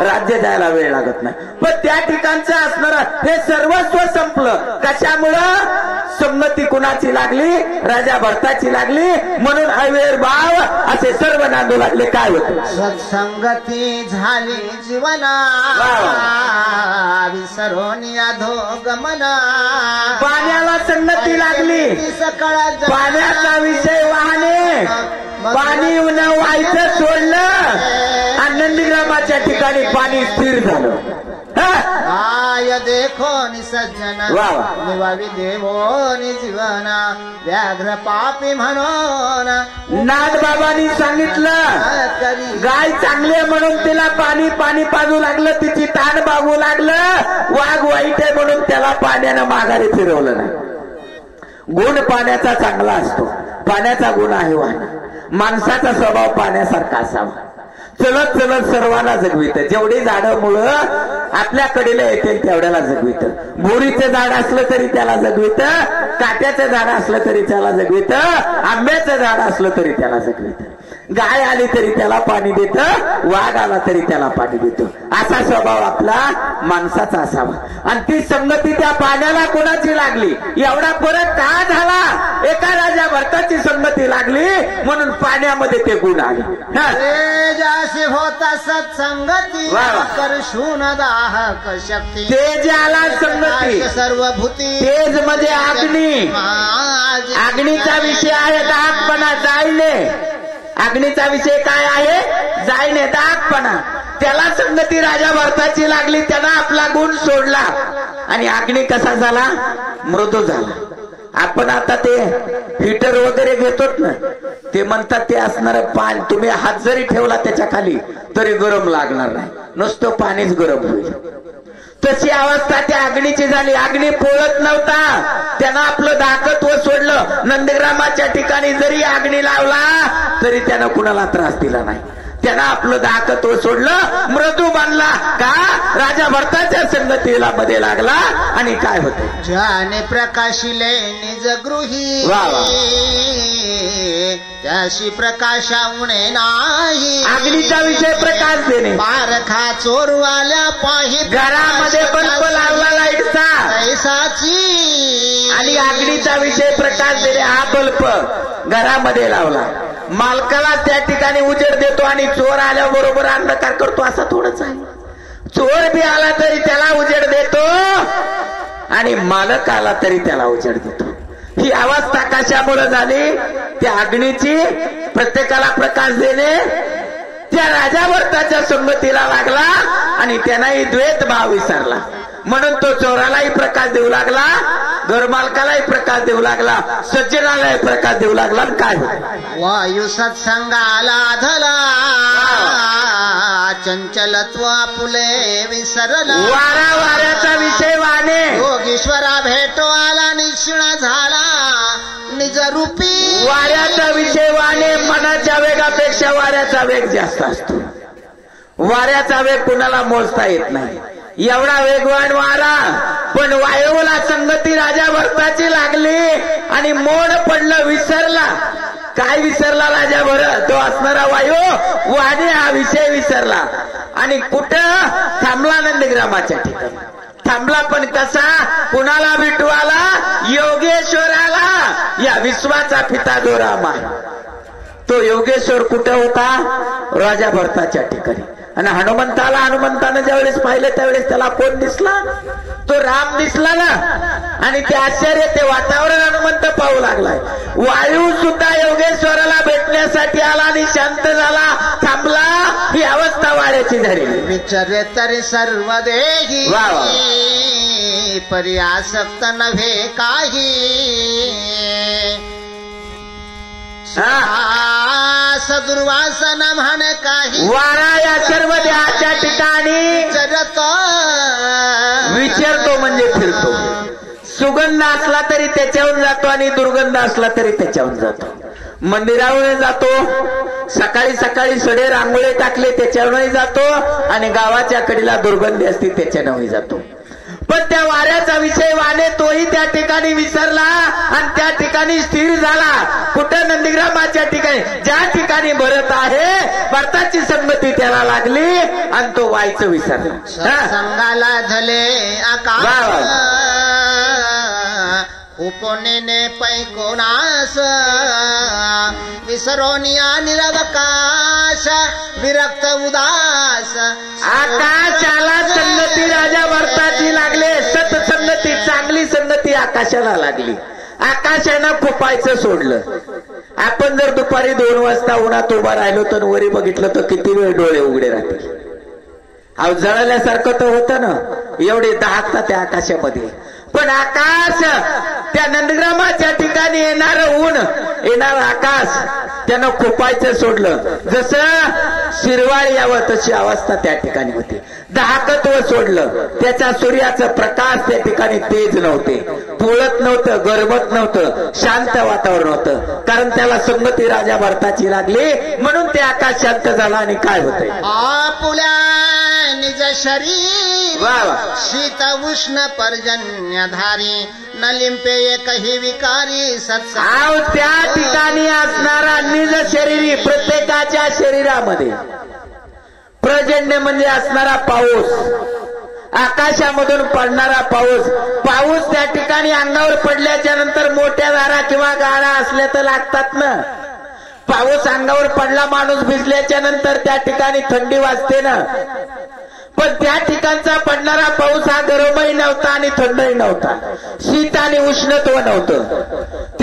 राज्य द्यायला वेळ लागत नाही. पण त्या ठिकाणचं असणार हे सर्वस्व संपलं. कशामुळं? संगती कुणाची लागली? राजा भरताची लागली. म्हणून अवेर भाव असे सर्व नांदू लागले. काय होत? सत्संगती झाली जीवना विसरून अधोगमना. पाण्याला संगती लागली, पाण्याचा विषय वाहने, पाणी न व्हायचं सोडलं आणि नंदीग्रामाच्या ठिकाणी पाणी स्थिर झालं. आय देखो निसज्जन निवावी देवो जीवना व्याघ्र पापी म्हणून नाथबाबांनी सांगितलं गाय चांगली आहे म्हणून तिला पाणी पाणी पाजू लागलं, तिची ताण बागू लागलं. वाघ वाईट आहे म्हणून त्याला पाण्यानं माघारी फिरवलं नाही. गुण पाण्याचा चांगला असतो, पाण्याचा गुण आहे वाहन. माणसाचा स्वभाव पाण्यासारखा असावा. चलत चलत सर्वांना जगवित. जेवढी झाडं मुळं आपल्या कडेला येतील तेवढ्याला जगवित. बोरीचं झाड असलं तरी त्याला जगवित, काट्याचं झाड असलं तरी त्याला जगवित, आंब्याचं झाड असलं तरी त्याला जगवित. गाय आली तरी त्याला पाणी देत, वाघ आला तरी त्याला पाणी देतो. असा स्वभाव आपला माणसाचा असावा. आणि ती संगती त्या पाण्याला कोणाची लागली? एवढा फरक का झाला? एका राजा भरताची संगती लागली म्हणून पाण्यामध्ये ते गुण आले. जाशी होता सत्संगती करशून दाहक शक्ती. तेज आला संगती, सर्व भूती. तेज म्हणजे अग्नी. अग्नीचा विषय आहे दाहकपणा, जाळणे. अग्नीचा विषय काय आहे? जाळणे, दाहकपणा. त्याला संगती राजा भरताची लागली, त्यानं आपला गुण सोडला आणि अग्नी कसा झाला? मृदू झाला. आपण आता ते हीटर वगैरे घेतोत ना, ते म्हणतात ते असणारं पाणी तुम्ही हात जरी ठेवला त्याच्या खाली तरी गरम लागणार नाही, नुसतं पाणीच गरम होईल. तशी अवस्था त्या अग्नीची झाली. अग्नी पोळत नव्हता, त्यानं आपलं दाखत्व सोडलं. नंदीग्रामाच्या ठिकाणी जरी अग्नी लावला तरी त्यानं कुणाला त्रास दिला नाही. त्यानं आपलं दाखत्व सोडलं, मृदू बनला. का? राजा भरताच्या संगतीला मध्ये लागला. आणि काय होते? ज्याने प्रकाशिले निज गृही, वा वा. त्याशी प्रकाशामुळे नाही. अग्नीचा विषय प्रकाश देणे. बारखा चोरवाल्या पाही घरामध्ये बल्ब लावला लाईटचा पैसाची. आणि अग्नीचा विषय प्रकाश देणे. हा बल्ब घरामध्ये लावला, मालकाला त्या ठिकाणी उजेड देतो आणि चोर आल्याबरोबर अंधकार करतो, असं थोडंच आहे. चोर बी आला तरी त्याला उजेड देतो आणि मालक आला तरी त्याला उजेड देतो. ही अवस्था कशामुळे झाली? त्या अग्नीची प्रत्येकाला प्रकाश देणे. त्या राजा भरताच्या संगतीला लागला आणि त्यालाही द्वैत भाव विसरला. म्हणून तो चोरालाही प्रकाश देऊ लागला, घरमालकालाही प्रकाश देऊ लागला, सज्जनालाही प्रकाश देऊ लागला. काय वायू सत्संगाला धला, चंचलत्व फुले विसरला. वारा वाऱ्याचा विषय वाणे. योगीश्वरा भेटो आला निष्ण झाला निज रूपी. वाऱ्याचा विषय वाणे. मनाच्या वेगापेक्षा वाऱ्याचा वेग जास्त असतो. वाऱ्याचा वेग कुणाला मोजता येत नाही, एवढा वेगवान वारा. पण वायूला संगती राजा भरताची लागली आणि मोड पडलं, विसरला. काय विसरला राजा भरत? तो असणारा वायू वाणी हा विषय विसरला. आणि कुठं थांबला? नंदग्रामाच्या ठिकाणी थांबला. पण कसा? कुणाला भेटवाला? योगेश्वराला. या विश्वाचा पिता जो राम आहे तो योगेश्वर कुठं होता? राजा भरताच्या ठिकाणी. आणि हनुमंतानं ज्यावेळेस पाहिलं त्यावेळेस त्याला कोण दिसला? तो राम दिसला ना. आणि ते आश्चर्य, ते वातावरण हनुमंत पाहू लागलाय. वायू सुद्धा योगेश्वराला भेटण्यासाठी आला आणि शांत झाला, थांबला. ही अवस्था वाऱ्याची झाली. विचारे तरी सर्व देही, वा वा. परी आसक्त नव्हे काही. सदुर्वासन म्हण काही. वारा या सर्व देहाच्या ठिकाणी विचारतो म्हणजे फिरतो. सुगंध असला तरी त्याच्याहून जातो आणि दुर्गंध असला तरी त्याच्याहून जातो. मंदिरावर जातो, सकाळी सकाळी सडे रांगोळे टाकले त्याच्यावरही जातो आणि गावाच्या कडीला दुर्गंधी असते त्याच्यानंही जातो. पण त्या वाऱ्याचा विषय वाणे तोही त्या ठिकाणी विसरला आणि त्या ठिकाणी स्थिर झाला. कुठं? नंदीग्रामाच्या ठिकाणी. ज्या ठिकाणी भरत आहे भरताची संगती त्याला लागली आणि तो व्हायचं विसरला. संगाला झाले आकाश उपनेने पैकोनास. विसरोनिया निरवकाश विरक्त उदास. आकाशाला संगती राजा भरताची लागले. सत्संगती, चांगली संगती आकाशाला लागली. आकाशानं खुपायचं सोडलं. आपण जर दुपारी 2 वाजता उन्हात उभा राहिलो तर वरी बघितलं तर किती वेळ डोळे उघडे राहतील. अहो जळल्यासारखं तर होतं ना, एवढे दाहतात त्या आकाशामध्ये. पण आकाश, त्या नंदग्रामाच्या ठिकाणी येणारं ऊन, येणारं आकाश त्यानं खुपायचं सोडलं. जसं शिरवाळ यावं तशी अवस्था त्या ठिकाणी होती. दाहकत्व सोडलं. त्याच्या सूर्याचं प्रकाश त्या ठिकाणी तेज नव्हते, पोळत नव्हतं, गरमत नव्हतं, शांत वातावरण होतं. कारण त्याला संगती राजा भरताची लागली म्हणून ते आकाश शांत झाला. आणि काय होतंय? आपुल्या निज शरीर वा वा. शीत उष्ण पर्जन्यधारी न लिंपे एकही विकारी. आव त्या ठिकाणी असणारा निज शरीरी प्रत्येकाच्या शरीरामध्ये पर्जन्य म्हणजे असणारा पाऊस, आकाशामधून पडणारा पाऊस. पाऊस त्या ठिकाणी अंगावर पडल्याच्या नंतर मोठ्या धारा किंवा गाळा असल्या तर लागतात ना. पाऊस अंगावर पडला, माणूस भिजल्याच्या नंतर त्या ठिकाणी थंडी वाजते ना. पण त्या ठिकाणचा पडणारा पाऊस हा गरमही नव्हता आणि थंडही नव्हता, शीत आणि उष्णत्व नव्हतं.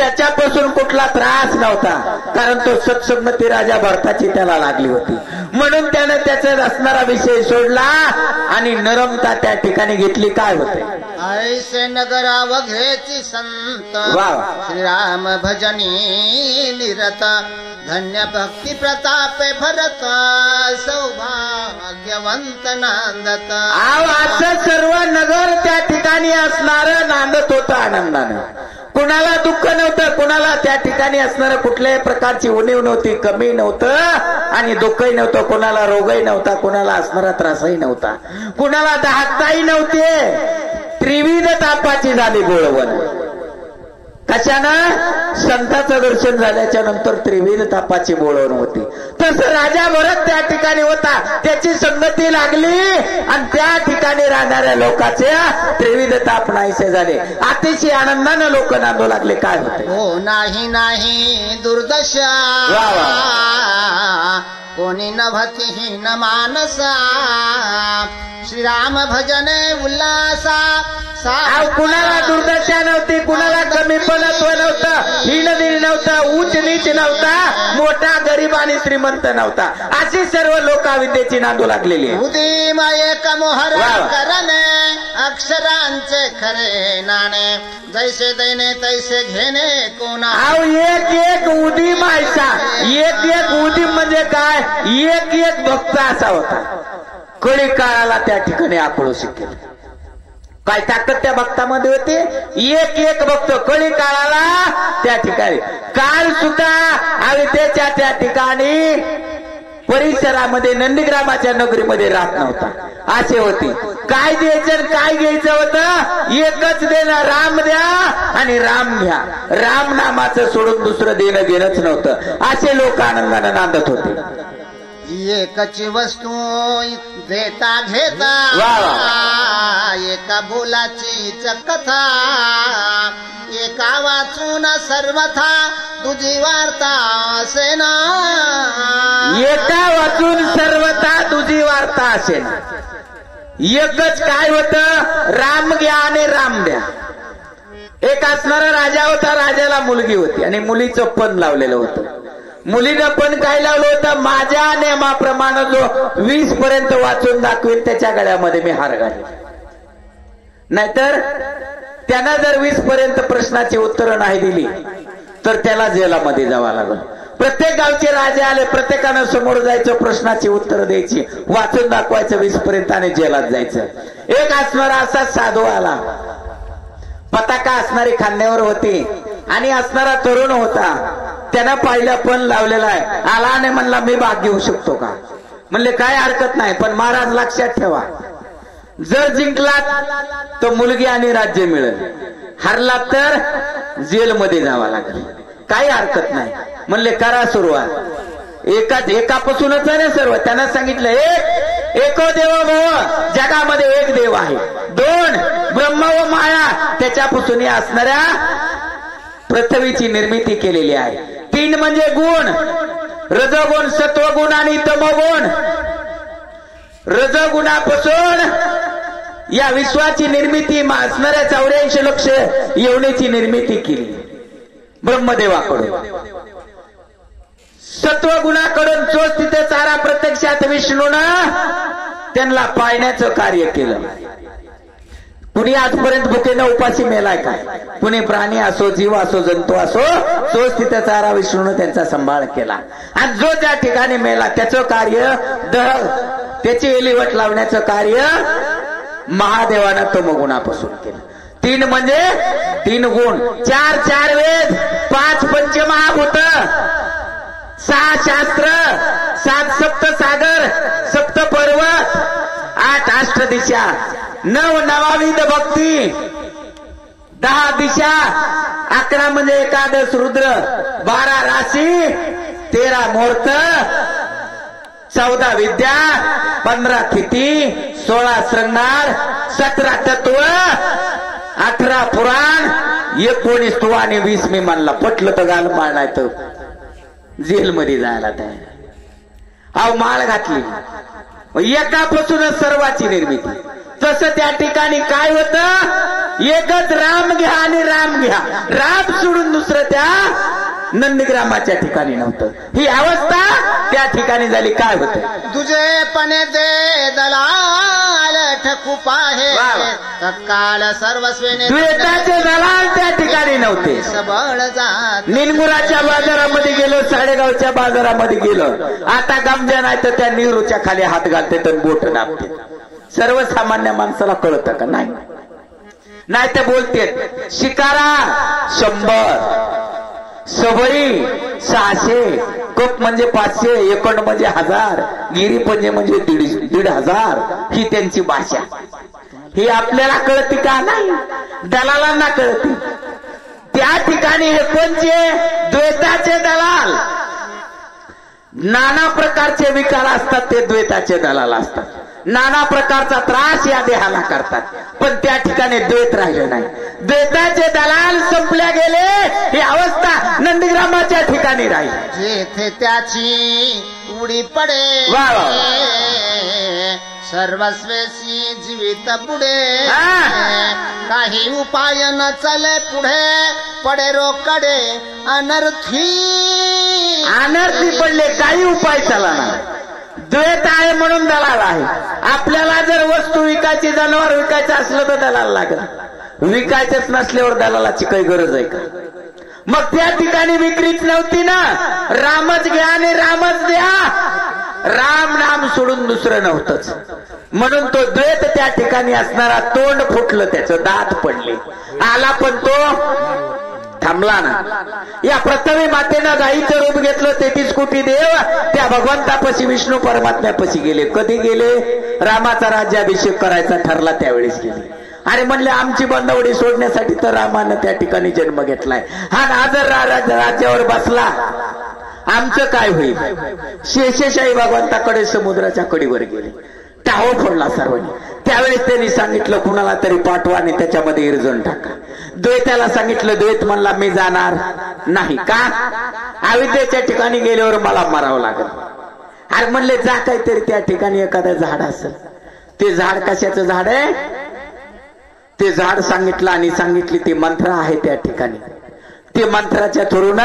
त्याच्यापासून कुठला त्रास नव्हता, कारण तो सत्संगती राजा भरताची त्याला लागली होती. म्हणून त्यानं त्याचा असणारा विषय सोडला आणि नरमता त्या ठिकाणी घेतली. काय होते? ऐसे नगराव घेची संत श्रीराम भजनी निरत, धन्य भक्ती प्रतापे भरत, सौभाग्यवंत नांदत. असं सर्व नगर त्या ठिकाणी असणारं नांदत होतं आनंदानं. कुणाला दुःख नव्हतं, कुणाला त्या ठिकाणी असणारं कुठल्याही प्रकारची उणीव नव्हती, कमी नव्हतं आणि दुःखही नव्हतं. कुणाला रोगही नव्हता, कुणाला असणारा त्रासही नव्हता, कुणाला दाहकताही नव्हते. त्रिविध तापाची झाली बोळवण. कशानं? संताचं दर्शन झाल्याच्या नंतर त्रिविध तापाची बोळवण होती. तसं राजा भरत त्या ठिकाणी होता, त्याची संगती लागली आणि त्या ठिकाणी राहणाऱ्या लोकांचे त्रिविध ताप नाहीसे झाले. अतिशय आनंदानं लोक नांदू लागले. काय होते? हो नाही नाही दुर्दशा, कोणी नभती न मानसा, श्रीराम भजने उल्लासा. कुणाला दुर्दशा नव्हती, कुणाला कमीपणत्व नव्हतं, हीनदिन नव्हतं, उच्च नीच नव्हता, मोठा गरीब आणि श्रीमंत नव्हता. अशी सर्व लोकाविद्येची नांदू लागलेली. उदीम एक मोहरा करणे, अक्षरांचे खरे नाणे, जैसे दैने तैसे घेणे कोणा. एक एक उदीम ऐसा, एक एक उदीम म्हणजे काय? एक एक भक्त असा होता. कळी काळाला त्या ठिकाणी आक्रोश केला. काय ताकद त्या भक्तामध्ये होती? एक एक भक्त कळी काळाला त्या ठिकाणी. काल सुद्धा अविद्येच्या त्या ठिकाणी परिसरामध्ये नंदीग्रामाच्या नगरीमध्ये राहत नव्हता. असे होते. काय द्यायचं काय घ्यायचं होतं? एकच देणं, राम द्या आणि राम घ्या. राम नामाचं सोडून दुसरं देणं घेणंच नव्हतं. असे लोक आनंदानं नांदत होते. एकची वस्तू देता घेता, एका बोलाचीच कथा, एका वाचून सर्वथा तुझी वार्ता असेना. एका वाचून सर्वथा तुझी वार्ता असेना. एकच काय होतं? राम घ्या आणि राम द्या. एक असणारा राजा होता, राजाला मुलगी होती आणि मुलीचं पण लावलेलं होतं. मुलीनं पण काय लावलं होतं? माझ्या नियमाप्रमाणे जो 20 पर्यंत वाचून दाखवेल त्याच्या गळ्यामध्ये मी हार घालेल. नाहीतर त्यानं जर 20 पर्यंत प्रश्नाची उत्तरं नाही दिली तर त्याला जेलामध्ये जावं लागलं. प्रत्येक गावचे राजे आले, प्रत्येकानं समोर जायचं, प्रश्नाची उत्तरं द्यायची, वाचून दाखवायचं 20 पर्यंत आणि जेलात जायचं. एक असणारा असा साधू आला, पताका असणारी खांद्यावर होती आणि असणारा तरुण होता. त्यानं पाहिलं पण लावलेला आहे. आला आणि म्हणला मी भाग घेऊ शकतो का? म्हणले काय हरकत नाही, पण महाराज लक्षात ठेवा, जर जिंकलात तर मुलगी आणि राज्य मिळेल, हरलात तर जेलमध्ये जावं लागेल. काही हरकत नाही. म्हणले करा सुरुवात. एकापासूनच आहे ना सर्व. त्यानं सांगितलं एको देव भव, जगामध्ये एक देव आहे. 2 ब्रह्म व माया, त्याच्यापासून असणाऱ्या पृथ्वीची निर्मिती केलेली आहे. 3 म्हणजे गुण, रजगुण, सत्वगुण आणि तमगुण. रजगुणापासून या विश्वाची निर्मिती असणाऱ्या 84 लक्ष योनीची निर्मिती केली ब्रह्मदेवाकडून. सत्वगुणाकडून चोच तिथे चारा प्रत्यक्षात विष्णूनं त्यांना पाळण्याचं कार्य केलं. कुणी आजपर्यंत भुकेनं उपाशी मेलाय काय? कुणी प्राणी असो, जीव असो, जंतू असो, चोच तिथे चारा विष्णूनं त्यांचा सांभाळ केला. आणि जो त्या ठिकाणी मेला त्याचं कार्य त्याची एलिवट लावण्याचं कार्य महादेवानं तमगुणापासून केलं. 3 म्हणजे 3 गुण, 4 वेद, 5 पंचमहाभूत, 6 शास्त्र, 7 सप्तसागर, 7 पर्वत, 8 अष्टदिशा, 9 नवाविध भक्ती, 10 दिशा, 11 म्हणजे एकादश रुद्र, 12 राशी, 13 मुहूर्त, 14 विद्या, 15 थिती, 16 श्रृंगार, 17 तत्व, 18 पुराण, 19 तू आणि 20 मी मानला. पटलं तर गाल माळ, नाही तर जेलमध्ये जायला तयार. अहो माळ घातली, एकापासूनच सर्वाची निर्मिती. तसं त्या ठिकाणी काय होतं? एकच राम घ्या आणि राम घ्या. राम सोडून दुसरं त्या नंदीग्रामाच्या ठिकाणी नव्हतं. ही अवस्था त्या ठिकाणी झाली. काय होतं? तुझे पणे दे दलाल ठकू पाहे तत्काल सर्वस्वेने द्वेताचे दलाल त्या ठिकाणी नव्हते. सबळ जात निनमुराच्या बाजारामध्ये गेलो, साडेगावच्या बाजारामध्ये गेलो. आता गमजा नाही तर त्या निरूच्या खाली हात घालते तर बोट दाबते. सर्वसामान्य माणसाला कळतं का? नाही. नाही तर बोलते शिकारा 100, सबळी 600, कप म्हणजे 500, एकंड म्हणजे 1000, गिरी पंजे म्हणजे 1,500. ही त्यांची भाषा. ही आपल्याला कळते का? नाही. दलालांना कळते. त्या ठिकाणी हे कोणचे? द्वैताचे दलाल. नाना प्रकारचे विकार असतात ते द्वैताचे दलाल असतात. नाना प्रकारचा त्रास या देहाला करतात. पण त्या ठिकाणी द्वैत राहिले नाही. द्वैताचे दलाल संपल्या गेले. ही अवस्था नंदीग्रामाच्या ठिकाणी राहील. जेथे त्याची उडी पडे वा वा. सर्वस्वेशी जीवित पुढे काही उपाय न चले पुढे पडे रोकडे अनर्थी पडले. काही उपाय चला ना. द्वैत आहे म्हणून दलाल आहे. आपल्याला जर वस्तू विकायची, जनावर विकायचं असलं तर दलाल लागत. विकायचंच नसल्यावर दलालाची काही गरज आहे का? मग त्या ठिकाणी विक्रीच नव्हती ना. रामच घ्या आणि रामच द्या. राम नाम सोडून दुसरं नव्हतंच. म्हणून तो द्वैत त्या ठिकाणी असणारा तोंड फुटलं, त्याचं दात पडले. आला पण तो थांबला ना. या प्रथमे मातेनं गाईचं रूप घेतलं. 33 कोटी देव त्या भगवंतापाशी विष्णू परमात्म्यापाशी गेले. कधी गेले? रामाचा राज्याभिषेक करायचा ठरला त्यावेळेस गेले. अरे म्हणले आमची बंदवडी सोडण्यासाठी तर रामानं त्या ठिकाणी जन्म घेतलाय. हा नाजर राज्यावर बसला, आमचं काय होईल? शेषशाही भगवंताकडे समुद्राच्या कडीवर गेले. टाहो फोडला सर्वांनी. त्यावेळेस त्यांनी सांगितलं कुणाला तरी पाठवा आणि त्याच्यामध्ये इरजण टाका. द्वैताला सांगितलं. द्वैत म्हणला मी जाणार नाही. का? अविद्येच्या ठिकाणी गेल्यावर मला मरावं लागेल. अरे म्हणले जा, काहीतरी त्या ठिकाणी एखादं झाड असेल. ते झाड कशाचं झाड आहे? ते झाड सांगितलं आणि सांगितली ती मंत्र आहे त्या ठिकाणी. ते मंत्राच्या थ्रून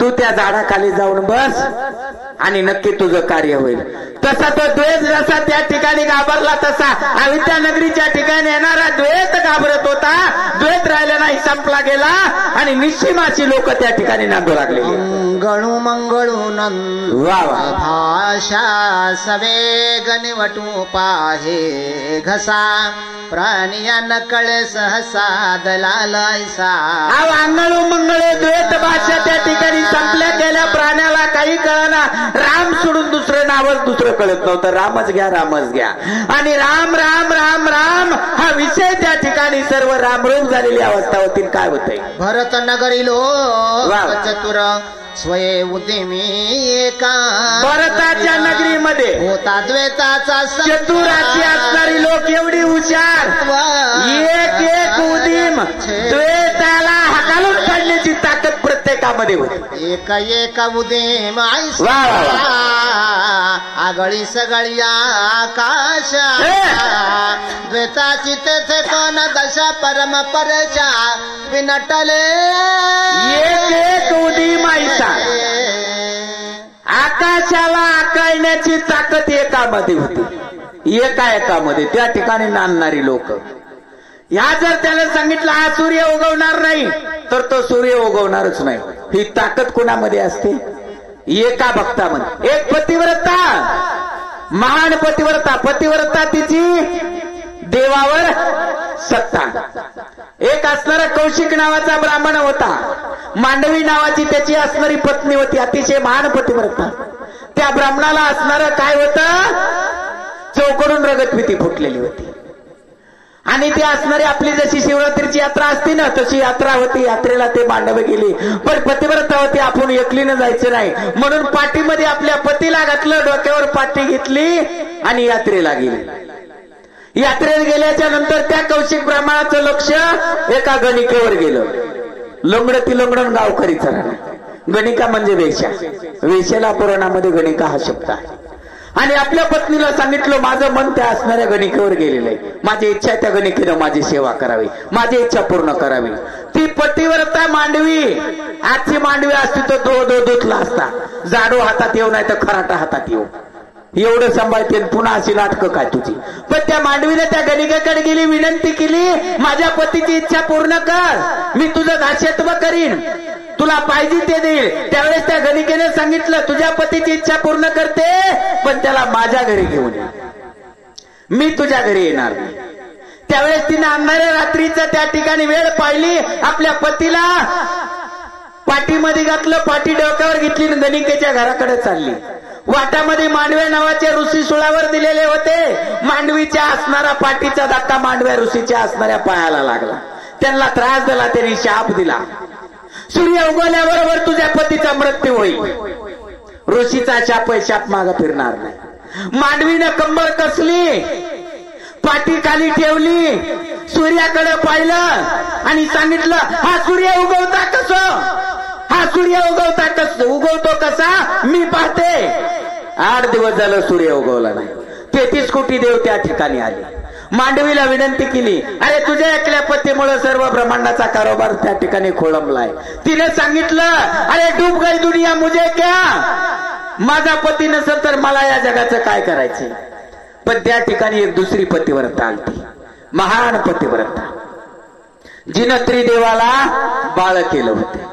तू त्या झाडाखाली जाऊन बस आणि नक्की तुझं कार्य होईल. तसा तो द्वैत जसा त्या ठिकाणी घाबरला तसा अविद्या नगरीच्या ठिकाणी येणारा द्वैत घाबरत होता. द्वैत राहिला नाही, संपला गेला आणि निश्चिमाची लोक त्या ठिकाणी नांदू लागले. मंगळू मंगळू वा वा. भाषा सवेग निवटू पाहे घसा प्राणिया नकळे सहसा दलालायसा. अंगळू मंगळे द्वैत भाषा त्या ठिकाणी संपल्या गेल्या. प्राण्याला काही कळना. राम सोडून दुसरं नावच दुसरं कळत नव्हतं. रामच घ्या, रामच घ्या आणि राम राम राम राम हा विषय त्या ठिकाणी सर्व रामरूप झालेली अवस्था होती. काय होते? भरत नगरी लोक चतुर स्वये उद्यमी एका. भरताच्या नगरीमध्ये होता द्वैताचा चतुराची असणारी लोक एवढी हुशार. एक एक उदीम द्वैताला हाकालून काढण्याची ताकद प्रत्येकामध्ये होती. एक उदीम आगळी सगळी आकाश द्वैताची तेथे कोण दशा परम परचा विनटले. एक उदीम आयसा आकाशाला आकळण्याची ताकद एकामध्ये होती. एकामध्ये त्या ठिकाणी नांदणारी लोक. ह्या जर त्याला सांगितलं हा सूर्य उगवणार नाही तर तो सूर्य उगवणारच नाही. ही ताकद कोणामध्ये असते? एका भक्तामध्ये. एक पतिव्रता, महान पतिव्रता. पतिव्रता तिची देवावर सत्ता. एक असणारा कौशिक नावाचा ब्राह्मण होता. मांडवी नावाची त्याची असणारी पत्नी होती. अतिशय महान पतिव्रता. त्या ब्राह्मणाला असणारं काय होतं? चौकडून रगतभीती फुटलेली होती. आणि ती असणारी आपली जशी शिवरात्रीची यात्रा असते ना तशी यात्रा होती. यात्रेला ते मांडवे गेली. पण पतिव्रता होती. आपण एकलीनं जायचं नाही म्हणून पाठीमध्ये आपल्या पतीला घातलं, डोक्यावर पाठी घेतली आणि यात्रेला गेली. यात्रेला गेल्याच्या नंतर त्या कौशिक ब्राह्मणाचं लक्ष एका गणिकेवर गेलं. लंगड ती लंगडण गावकरीचा राहणार. गणिका म्हणजे वेश्या. वेश्याला पुराणामध्ये गणिका हा शब्द आहे. आणि आपल्या पत्नीला सांगितलं माझं मन त्या असणाऱ्या गणिकेवर गेलेलं आहे, माझी इच्छा त्या गणिकेनं माझी सेवा करावी, माझी इच्छा पूर्ण करावी. ती पतिव्रता मांडवी, आजची मांडवी असती तर धुतला असता, जाडो हातात येऊ नाही तर खराटा हातात येऊ, एवढं सांभाळते. पुन्हा अशी नाटकं काय तुझी. पण त्या मांडवीने त्या गणिकेकडे गेली, विनंती केली, माझ्या पतीची इच्छा पूर्ण कर, मी तुझं दास्यत्व करीन, तुला पाहिजे ते देईल. त्यावेळेस त्या गणिकेने सांगितलं तुझ्या पतीची इच्छा पूर्ण करते, पण त्याला माझ्या घरी घेऊन ये, मी तुझ्या घरी येणार नाही. त्यावेळेस तिने अंधाऱ्या रात्रीचं त्या ठिकाणी वेळ पाहिली, आपल्या पतीला पाठीमध्ये घातलं, पाठी डोक्यावर घेतली, गणिकेच्या घराकडे चालली. वाटामध्ये मांडव्या नावाचे ऋषी सुळावर दिलेले होते. मांडवीच्या असणारा पाठीचा धक्का मांडव्या ऋषीच्या असणाऱ्या पायाला लागला, त्यांना त्रास दिला, त्यांनी शाप दिला, सूर्य उगवल्याबरोबर तुझ्या पतीचा मृत्यू होईल. ऋषीचा शाप मागे फिरणार नाही. मांडवीनं कंबर कसली, पाठी खाली ठेवली, सूर्याकडे पाहिलं आणि सांगितलं हा सूर्य उगवता कसं, हा सूर्य उगवतो कसा मी पाहते. 8 दिवस झालं सूर्य उगवला नाही. 33 कोटी देव त्या ठिकाणी आले. मांडवीला विनंती केली, अरे तुझ्या एकल्या पतीमुळे सर्व ब्रह्मांडाचा कारोबार त्या ठिकाणी खोळंबलाय. तिने सांगितलं अरे डूब गई दुनिया मुझे क्या, माझा पती नसेल तर मला या जगाचं काय करायचं. पण त्या ठिकाणी एक दुसरी पतिव्रता आली, महान पतिव्रता, जिनं त्रिदेवाला बाळ केलं होतं.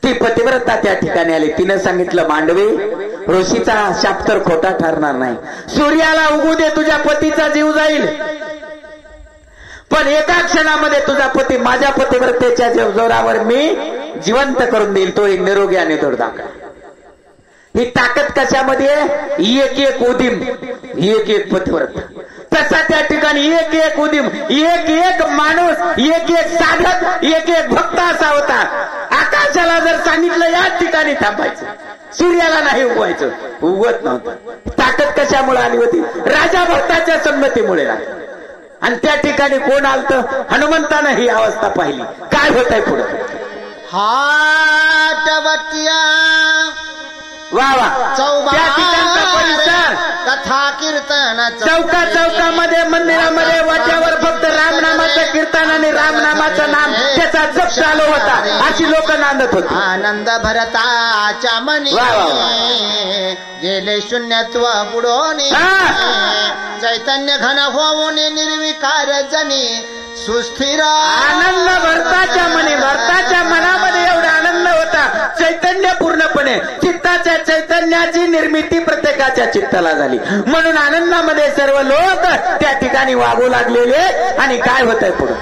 ती पतिव्रता त्या ठिकाणी आली. तिनं सांगितलं मांडवी, ऋषीचा शाप तर खोटा ठरणार नाही, सूर्याला उगू दे, तुझ्या पतीचा जीव जाईल, पण एका क्षणामध्ये तुझा पती माझ्या पतिव्रतेच्या जोरावर मी जिवंत करून देईल, तो एक निरोगी आणि दुर्दाखा. ही ताकद कशामध्ये, एक एक उदीम, एक एक पतिव्रता. तसा त्या ठिकाणी एक एक उदीम, एक एक माणूस, एक एक साधक, एक एक भक्त असा होता. आकाशाला जर सांगितलं या ठिकाणी थांबायचं, सूर्याला नाही उगवायचं, उगवत नव्हतं. ताकद कशामुळे आली होती, राजा भक्ताच्या संगतीमुळे. आणि त्या ठिकाणी कोण आलतं, हनुमंतानं ही अवस्था पाहिली. काय होत आहे पुढे, हाटवट्या वा वा, त्या ठिकाणचा परिसर, कथा कीर्तन, चौका चौकामध्ये, मंदिरामध्ये, वाट्यावर फक्त रामनामाचं कीर्तन आणि रामनामाचं नाम, त्याचा जप चालू होता. अशी लोक नांदत होती. आनंद भरताच्या मनी गेले शून्यत्व बुडोनी, चैतन्य घन होऊन निर्विकार जनी सुस्थिर. आनंद भरताच्या मनी, भरताच्या मनामध्ये एवढा आनंद होता, चैतन्य पूर्णपणे, चित्ताच्या चैतन्याची निर्मिती प्रत्येकाच्या चित्ताला झाली. म्हणून आनंदामध्ये सर्व लोक त्या ठिकाणी वागू लागलेले. आणि काय होतंय पुढे,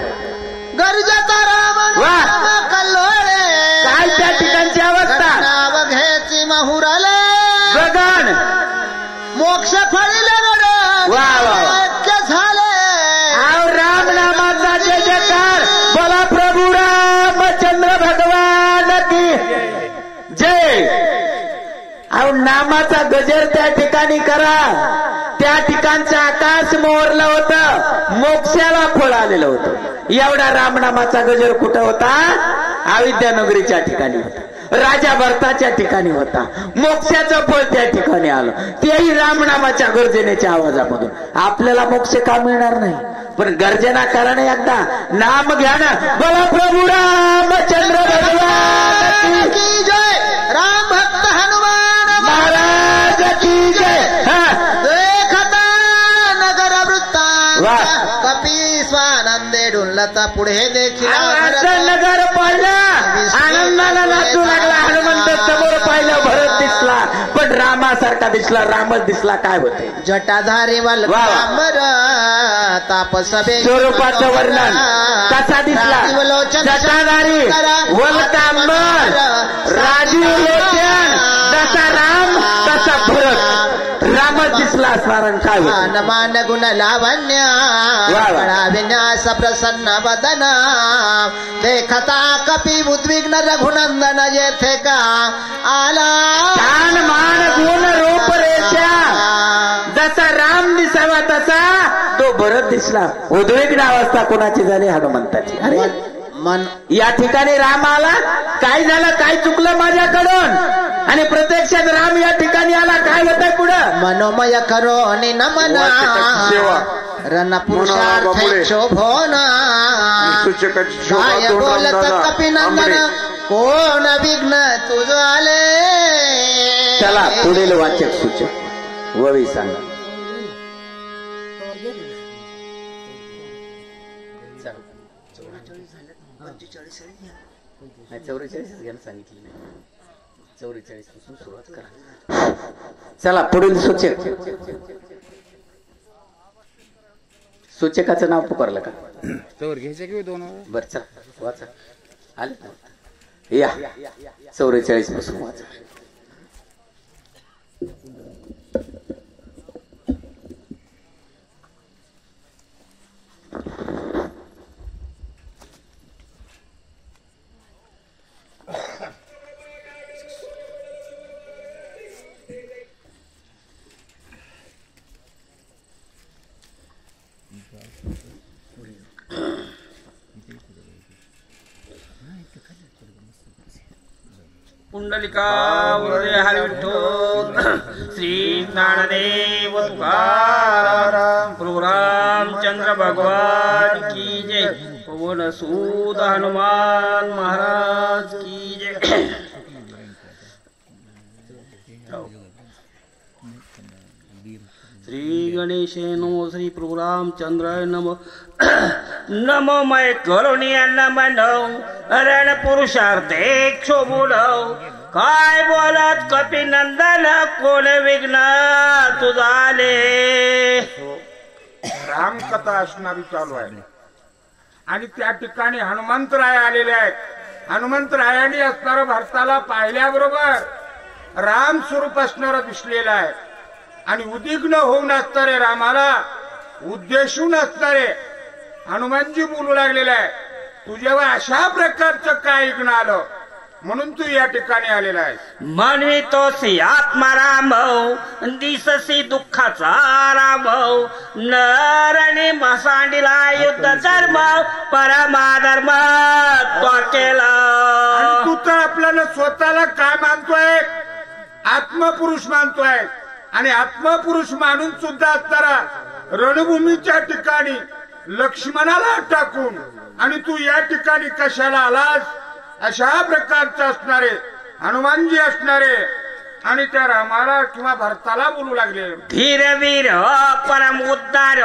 गरजता राम कल्लोळे, काय त्या ठिकाणची अवस्था, नाव घ्यायची महुराले गगन मोक्ष फळिले वा वा ऐक्य झाले. राम नामाचा जय जयकार, बोला प्रभू रामचंद्र भगवान की जय. नामाचा गजर त्या ठिकाणी करा. त्या ठिकाणचं आकाश मोहरलं होतं, मोक्षाला फळ आलेलं होतं. एवढा रामनामाचा गजर कुठं होता, अविद्यानगरीच्या ठिकाणी होता, राजा भरताच्या ठिकाणी होता. मोक्षाचं फळ त्या ठिकाणी आलं, तेही रामनामाच्या गर्जनेच्या आवाजामधून. आपल्याला मोक्ष का मिळणार नाही, पण गर्जना करा ना एकदा, नाम घ्या ना. बोला प्रभू रामचंद्र भगवान की जय, राम भक्त हनुमान महाराज की जय. देखता नगर वृत्तांत कपी स्वानंदे डुलता पुढे देखील नगर पाहिलं, आनंदाला नाचू लागला. हनुमंत समोर पाहिलं, भरत दिसला, पण रामासारखा दिसला, रामच दिसला. काय होते, जटाधारी वल्लंबर तापसभे स्वरूपाचं वर्णन कसा दिसला, जटाधारी वल्लंबर, राजीव लोचन, तसा राम तसा भरत, रामच दिसला असणार. काय मान गुण लावण्य विन्यास प्रसन्न वदन, देखता कपी उद्विग्न रघुनंदन येथे का आला. छान मान गुण रूप रेषा, जसा राम दिसावा तसा तो भरत दिसला. उद्विग्न अवस्था कोणाची झाली, हनुमंताची. अरे मन या ठिकाणी राम आला, काय झालं, काय चुकलं माझ्याकडून, आणि प्रत्यक्षात राम या ठिकाणी आला. काय होतंय पुढं? मनोमय करो नमन रण पुरुषार्थ शोभोन काय बोलत कपिनंदन कोण विघ्न तुझ आले. चला पुढील वाचक सूचक ववी सांगा. नाही 44 घ्यायला सांगितलं नाही. 44 पासून सुरुवात करा. चला पुढील सूचक. सूचकाचं नाव पुकारलं का? घ्यायचं किंवा 2 बरं चला वाचा. आले ना या 44 पासून वाचा. पुंडलिका वरदे हरी विठ्ठल श्री ज्ञानदेव तुकाराम प्रभु रामचंद्र भगवान की जय. पवन सूत हनुमान महाराज की जय. श्री गणेशे नमो श्री प्रभु रामचंद्राय नमो. नमो मय करुणिया नमन रण पुरुषार्थे शोभूनव काय बोलत कपिनंदन कोण विघ्न तुझाले. रामकथा असणारी चालू आहे आणि त्या ठिकाणी हनुमंतराय आलेले आहेत. हनुमंतरायाने असणारं भरताला पाहिल्याबरोबर राम स्वरूप असणारं दिसलेलं आहे आणि उद्विग्न होऊन असणारे रामाला उद्देशून असणारे हनुमानजी बोलू लागलेले आहे. तू जेव्हा अशा प्रकारचं काय विघ्न आलं म्हणून तू या ठिकाणी आलेला आहे. मानवी तोसी आत्मा राम दिससी दुःखाचा राम नरणी मसांडीला युद्ध धर्म परमाधर्म तो केला. तू तर आपल्याला स्वतःला काय मानतोय? आत्मपुरुष मानतोय आणि आत्मपुरुष मानून सुद्धा असताना रणभूमीच्या ठिकाणी लक्ष्मणाला टाकून आणि तू या ठिकाणी कशाला आलास? अशा प्रकारचे असणारे हनुमानजी असणारे आणि त्या रामाला किंवा भरताला बोलू लागले. धीरवीर परम उद्धार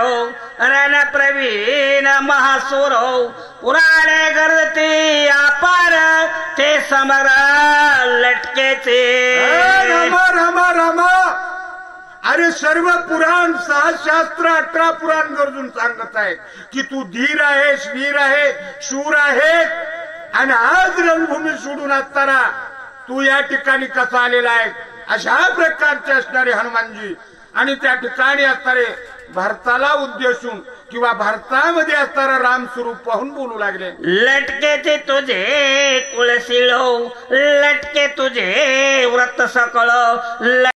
रण प्रवीण महासुर पुराणे गर्दते अपार ते समर लटकेचे. रामा रामा रामा अरे सर्व पुराण 6 शास्त्र 18 पुराण गरजून सांगत आहेत की तू धीर आहेस, वीर आहे, शूर आहेस आणि आज रणभूमी सोडून असताना तू या ठिकाणी कसा आलेला आहे? अशा प्रकारचे असणारे हनुमानजी आणि त्या ठिकाणी असणारे भरताला उद्देशून किंवा भारतामध्ये असणारा राम स्वरूप पाहून बोलू लागले. लटकेचे तुझे कुळशिळ लटके तुझे व्रत सकळ